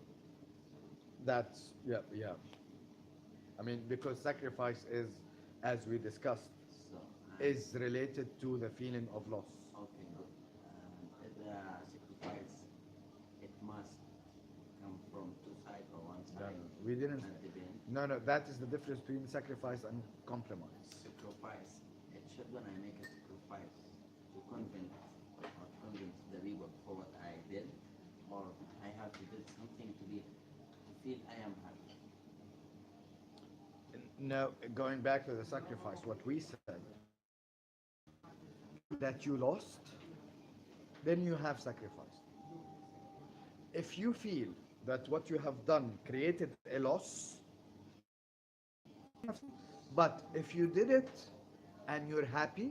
[SPEAKER 1] That's, yeah, yeah. I mean, because sacrifice is, as we discussed,
[SPEAKER 7] So,
[SPEAKER 1] is related to the feeling of loss.
[SPEAKER 7] okay, good. The sacrifice, it must come from two sides or one
[SPEAKER 1] No,
[SPEAKER 7] side.
[SPEAKER 1] no, we didn't.
[SPEAKER 7] Not depend.
[SPEAKER 1] No, no, that is the difference between sacrifice and compromise.
[SPEAKER 7] Sacrifice. It should when I make a sacrifice to convince or convince the people for what I did, or I have to do something to feel I am happy.
[SPEAKER 1] No, going back to the sacrifice, what we said, that you lost, then you have sacrifice. If you feel that what you have done created a loss, but if you did it and you're happy,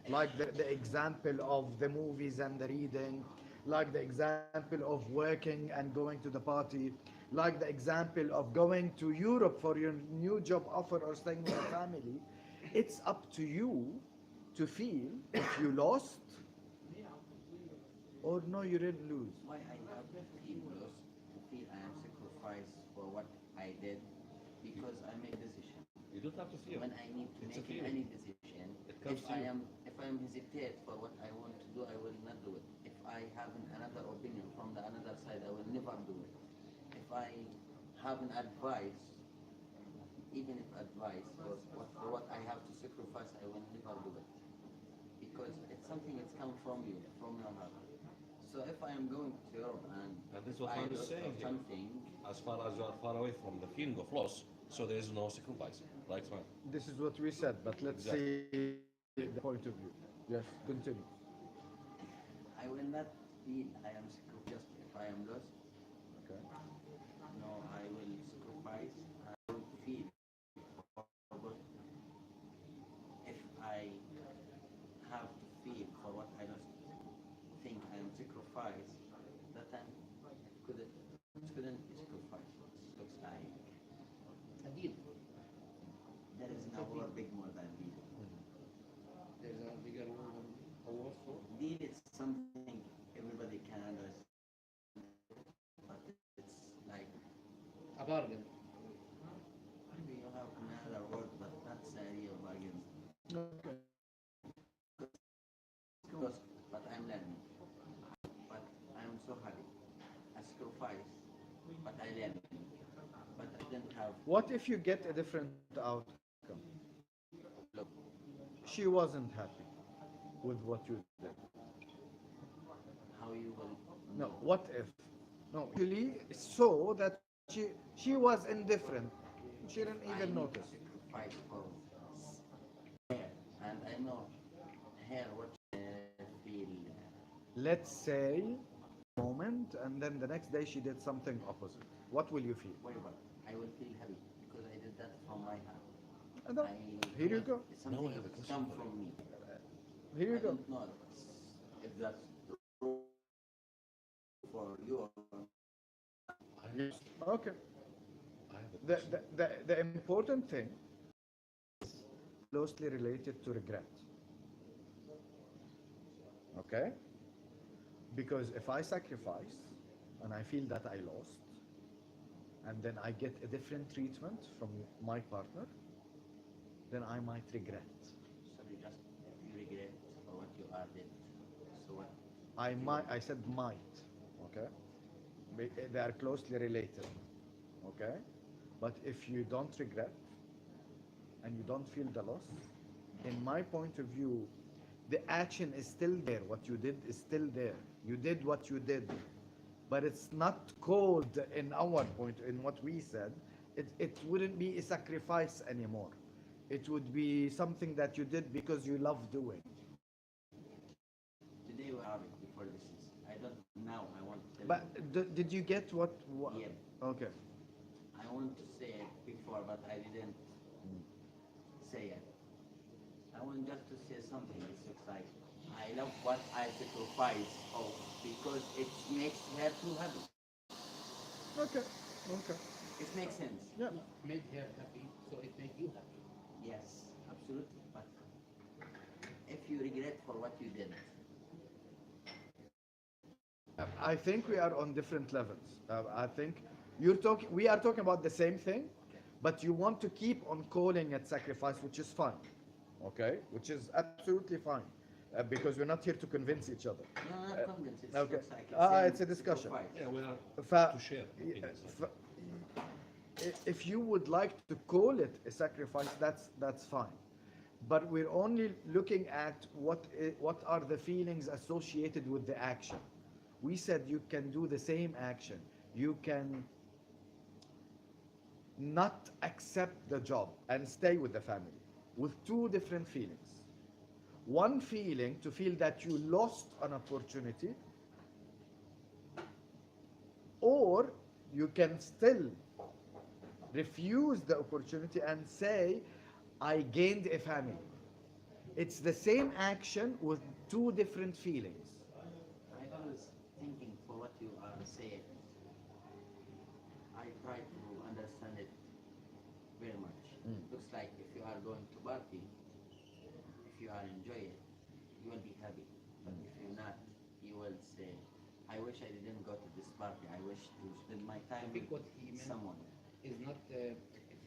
[SPEAKER 1] like the example of the movies and the reading, like the example of working and going to the party, like the example of going to Europe for your new job offer or staying with a family, it's up to you to feel if you lost or no, you didn't lose.
[SPEAKER 7] Why I have to feel lost, to feel I am sacrificed for what I did, because I make decision.
[SPEAKER 5] You don't have to feel.
[SPEAKER 7] When I need to
[SPEAKER 5] It's a
[SPEAKER 7] make
[SPEAKER 5] feeling.
[SPEAKER 7] any decision,
[SPEAKER 5] It comes
[SPEAKER 7] if
[SPEAKER 5] to you.
[SPEAKER 7] if I am hesitate for what I want to do, I will not do it. If I have another opinion from the another side, I will never do it. If I have an advice, even if advice for what I have to sacrifice, I will never do it. Because it's something that's come from you, from your heart. So if I am going to Europe and
[SPEAKER 5] And this is
[SPEAKER 7] if
[SPEAKER 5] what
[SPEAKER 7] I
[SPEAKER 5] I'm
[SPEAKER 7] lost
[SPEAKER 5] saying here.
[SPEAKER 7] something,
[SPEAKER 5] As far as you are far away from the feeling of loss, so there is no sacrifice. Right, man?
[SPEAKER 1] This is what we said, but let's
[SPEAKER 5] Exactly.
[SPEAKER 1] see the point of view. Yes, continue.
[SPEAKER 7] I will not feel I am sacrificed just if I am lost.
[SPEAKER 1] Okay.
[SPEAKER 7] No, I will sacrifice. I will feel for good. If I have to feel for what I lost, think I am sacrificed, that time couldn't be sacrificed. Looks like
[SPEAKER 3] A deal.
[SPEAKER 7] there is no word big more than deal.
[SPEAKER 3] There's a bigger word than a word for.
[SPEAKER 7] Deal is something everybody can understand, but it's like
[SPEAKER 3] A bargain.
[SPEAKER 7] maybe you have another word, but that's a real bargain.
[SPEAKER 1] Okay.
[SPEAKER 7] Because, but I'm learning. But I'm so happy. I sacrifice, but I learn. But I didn't have
[SPEAKER 1] What if you get a different outcome?
[SPEAKER 7] look
[SPEAKER 1] She wasn't happy with what you did.
[SPEAKER 7] how you will
[SPEAKER 1] No,
[SPEAKER 7] know.
[SPEAKER 1] what if? No, usually so that she was indifferent. She didn't
[SPEAKER 7] I
[SPEAKER 1] even
[SPEAKER 7] need to
[SPEAKER 1] notice.
[SPEAKER 7] sacrifice for her, and I know her what feel.
[SPEAKER 1] Let's say moment and then the next day she did something opposite. What will you feel?
[SPEAKER 7] Whatever. I will feel happy because I did that from my heart.
[SPEAKER 1] And then,
[SPEAKER 7] I
[SPEAKER 1] here you go.
[SPEAKER 7] It's
[SPEAKER 5] Now
[SPEAKER 7] something
[SPEAKER 5] I have a
[SPEAKER 7] that's
[SPEAKER 5] question
[SPEAKER 7] come
[SPEAKER 5] for you.
[SPEAKER 7] from me.
[SPEAKER 1] Here you
[SPEAKER 7] I
[SPEAKER 1] go.
[SPEAKER 7] don't know if that's true for you or
[SPEAKER 1] Yes. Okay.
[SPEAKER 5] I have a
[SPEAKER 1] The,
[SPEAKER 5] question.
[SPEAKER 1] the important thing closely related to regret. Okay? Because if I sacrifice and I feel that I lost, and then I get a different treatment from my partner, then I might regret.
[SPEAKER 7] so you regret for what you are did. So what
[SPEAKER 1] I said might, okay? They are closely related, okay? But if you don't regret and you don't feel the loss, in my point of view, the action is still there. What you did is still there. You did what you did. But it's not called in our point, in what we said, it wouldn't be a sacrifice anymore. It would be something that you did because you love doing.
[SPEAKER 7] today we have it before this is I don't now I want to tell
[SPEAKER 1] But did you get what?
[SPEAKER 7] Yeah.
[SPEAKER 1] Okay.
[SPEAKER 7] I want to say it before, but I didn't say it. I want just to say something. It looks like I love what I sacrifice of because it makes her too happy.
[SPEAKER 1] Okay. Okay.
[SPEAKER 7] It makes sense.
[SPEAKER 1] Yeah.
[SPEAKER 3] Made her happy, so it made you happy.
[SPEAKER 7] Yes, absolutely. But if you regret for what you did,
[SPEAKER 1] I think we are on different levels. I think you're talking. We are talking about the same thing, but you want to keep on calling it sacrifice, which is fine, okay? Which is absolutely fine, because we're not here to convince each other.
[SPEAKER 7] no, not convinced. It
[SPEAKER 1] Okay.
[SPEAKER 7] looks like
[SPEAKER 1] It's a discussion.
[SPEAKER 7] sacrifice.
[SPEAKER 5] Yeah, we are
[SPEAKER 1] Fa-
[SPEAKER 5] to share opinions.
[SPEAKER 1] if you would like to call it a sacrifice, that's fine. But we're only looking at what are the feelings associated with the action. We said you can do the same action. You can not accept the job and stay with the family with two different feelings. One feeling to feel that you lost an opportunity, or you can still refuse the opportunity and say, I gained a family. It's the same action with two different feelings.
[SPEAKER 7] I was thinking for what you are saying. I try to understand it very much. Looks like if you are going to party, if you are enjoying it, you will be happy. But if you're not, you will say, I wish I didn't go to this party. I wish to spend my
[SPEAKER 3] I
[SPEAKER 7] time
[SPEAKER 3] think
[SPEAKER 7] with
[SPEAKER 3] what he meant
[SPEAKER 7] someone.
[SPEAKER 3] is not if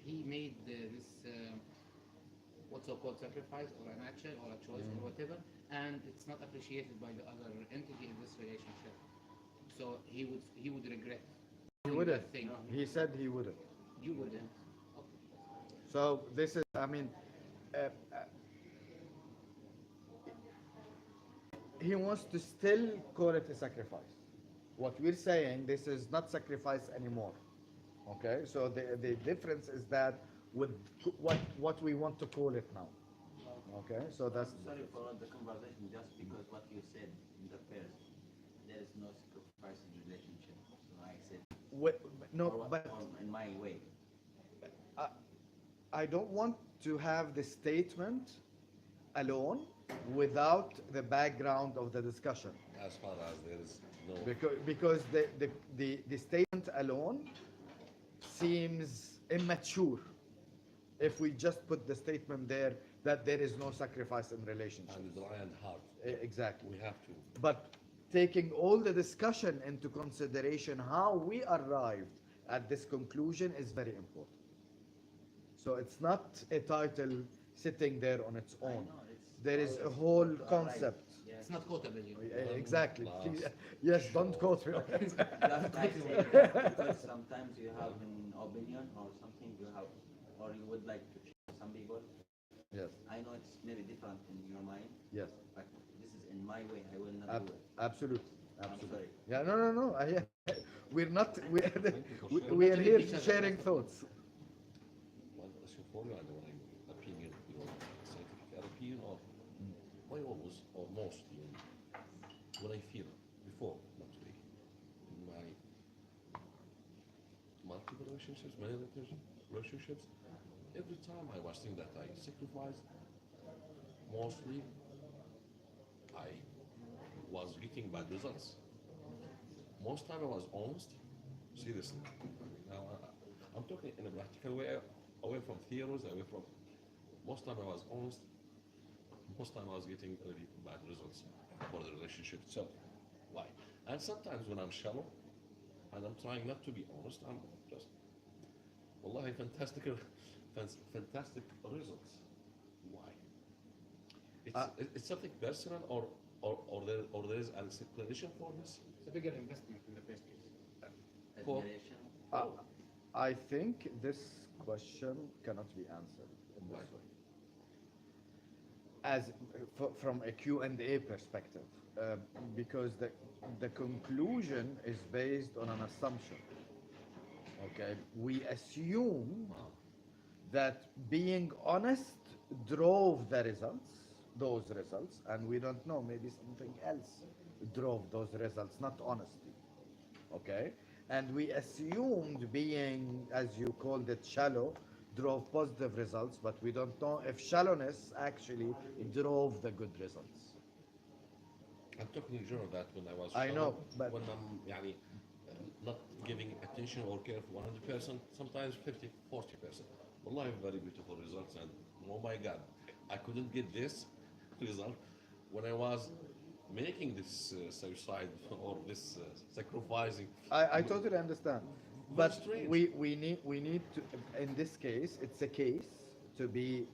[SPEAKER 3] he made this what's so called sacrifice or an action or a choice or whatever, and it's not appreciated by the other entity in this relationship. So he would regret
[SPEAKER 1] He
[SPEAKER 3] doing
[SPEAKER 1] wouldn't.
[SPEAKER 3] that thing.
[SPEAKER 1] He said he wouldn't.
[SPEAKER 3] You wouldn't. Okay.
[SPEAKER 1] So this is, I mean, uh, he wants to still call it a sacrifice. What we're saying, this is not sacrifice anymore. Okay, so the difference is that with what we want to call it now. Okay, so that's
[SPEAKER 7] I'm sorry for the conversation just because what you said in the first, there is no sacrifice in relationship. So I said,
[SPEAKER 1] Wh- no,
[SPEAKER 7] or what,
[SPEAKER 1] but
[SPEAKER 7] or in my way.
[SPEAKER 1] I, I don't want to have the statement alone without the background of the discussion.
[SPEAKER 5] As far as there is no
[SPEAKER 1] Because the statement alone seems immature if we just put the statement there that there is no sacrifice in relationships.
[SPEAKER 5] and dry and hard,
[SPEAKER 1] Exactly.
[SPEAKER 5] we have to.
[SPEAKER 1] But taking all the discussion into consideration, how we arrived at this conclusion is very important. So it's not a title sitting there on its
[SPEAKER 7] I
[SPEAKER 1] own.
[SPEAKER 7] know, it's
[SPEAKER 1] There is a
[SPEAKER 7] always
[SPEAKER 1] whole
[SPEAKER 7] to arrive.
[SPEAKER 1] concept.
[SPEAKER 7] Yes.
[SPEAKER 3] It's not quotable, you know.
[SPEAKER 1] Exactly.
[SPEAKER 5] Last.
[SPEAKER 1] Please, yes, don't quote me.
[SPEAKER 7] Just I say that because sometimes you have an opinion or something you have, or you would like to share some people.
[SPEAKER 1] Yes,
[SPEAKER 7] I know it's maybe different in your mind,
[SPEAKER 1] yes.
[SPEAKER 7] but this is in my way. I will not do it.
[SPEAKER 1] Absolutely.
[SPEAKER 7] I'm
[SPEAKER 1] Absolutely.
[SPEAKER 7] sorry.
[SPEAKER 1] Yeah, no. We're not,
[SPEAKER 5] Thank you for sharing.
[SPEAKER 1] we are here sharing thoughts.
[SPEAKER 5] Well, as you follow, I don't know, opinion, your scientific opinion, or I always, or mostly, when I feel before, not today, in my multiple relationships, many relationships, every time I was thinking that I sacrificed, mostly I was getting bad results. Most time I was honest, seriously. Now I'm talking in a practical way, away from theories, away from. Most time I was honest. Most time I was getting really bad results for the relationship itself. Why? And sometimes when I'm shallow, and I'm trying not to be honest, I'm just, wallahi, fantastic results. Why? It's something personal, or there is an explanation for this.
[SPEAKER 3] It's a bigger investment in the first place.
[SPEAKER 7] Admiration.
[SPEAKER 1] I think this question cannot be answered in this way. As from a Q&A perspective, because the conclusion is based on an assumption. Okay, we assume that being honest drove those results, and we don't know, maybe something else drove those results, not honesty. okay? And we assumed being, as you called it, shallow, drove positive results, but we don't know if shallowness actually drove the good results.
[SPEAKER 5] I'm talking in general that when I was
[SPEAKER 1] I
[SPEAKER 5] shallow,
[SPEAKER 1] know, but
[SPEAKER 5] when I'm يعني, not giving attention or care for 100%, sometimes 50, 40%. Wallahi, very beautiful results, and oh my God, I couldn't get this result when I was making this suicide or this sacrificing.
[SPEAKER 1] I totally understand.
[SPEAKER 5] Very
[SPEAKER 1] But
[SPEAKER 5] strange.
[SPEAKER 1] we need to, in this case, it's a case to be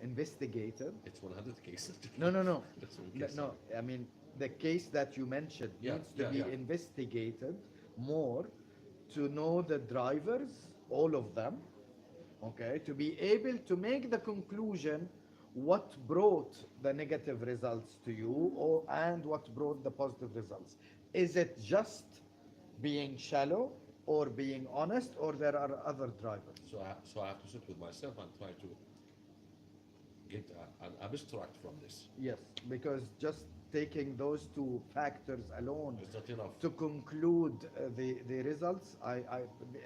[SPEAKER 1] investigated.
[SPEAKER 5] It's 100 cases.
[SPEAKER 1] No, no, no.
[SPEAKER 5] That's one
[SPEAKER 1] No,
[SPEAKER 5] case.
[SPEAKER 1] no, I mean, the case that you mentioned
[SPEAKER 5] Yeah,
[SPEAKER 1] needs to
[SPEAKER 5] yeah,
[SPEAKER 1] be
[SPEAKER 5] yeah.
[SPEAKER 1] investigated more to know the drivers, all of them, okay, to be able to make the conclusion what brought the negative results to you or and what brought the positive results. Is it just being shallow or being honest or there are other drivers?
[SPEAKER 5] So I have to sit with myself and try to get an abstract from this.
[SPEAKER 1] Yes, because just taking those two factors alone
[SPEAKER 5] It's not enough.
[SPEAKER 1] to conclude the results,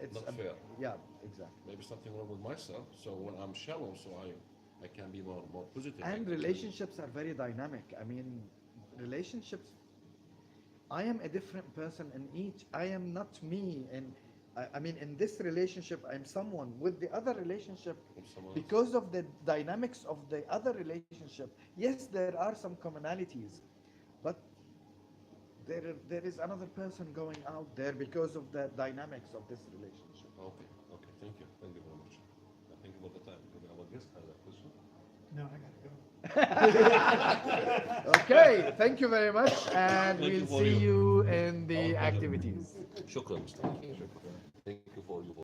[SPEAKER 1] it's
[SPEAKER 5] Not fair.
[SPEAKER 1] Yeah, exactly.
[SPEAKER 5] Maybe something wrong with myself. So when I'm shallow, so I can be more positive.
[SPEAKER 1] And relationships are very dynamic. I mean, relationships. I am a different person in each. I am not me, and I mean, in this relationship, I'm someone. With the other relationship,
[SPEAKER 5] With someone else.
[SPEAKER 1] because of the dynamics of the other relationship, yes, there are some commonalities, but there is another person going out there because of the dynamics of this relationship.
[SPEAKER 5] Okay, okay. Thank you very much. Thank you for the time. Maybe our guest has a question.
[SPEAKER 6] No, I gotta go.
[SPEAKER 1] Okay, thank you very much, and
[SPEAKER 5] Thank you
[SPEAKER 1] we'll
[SPEAKER 5] for
[SPEAKER 1] see
[SPEAKER 5] you.
[SPEAKER 1] you in the
[SPEAKER 5] Our pleasure.
[SPEAKER 1] activities.
[SPEAKER 5] شكرا مستر. شكرا. Thank you for your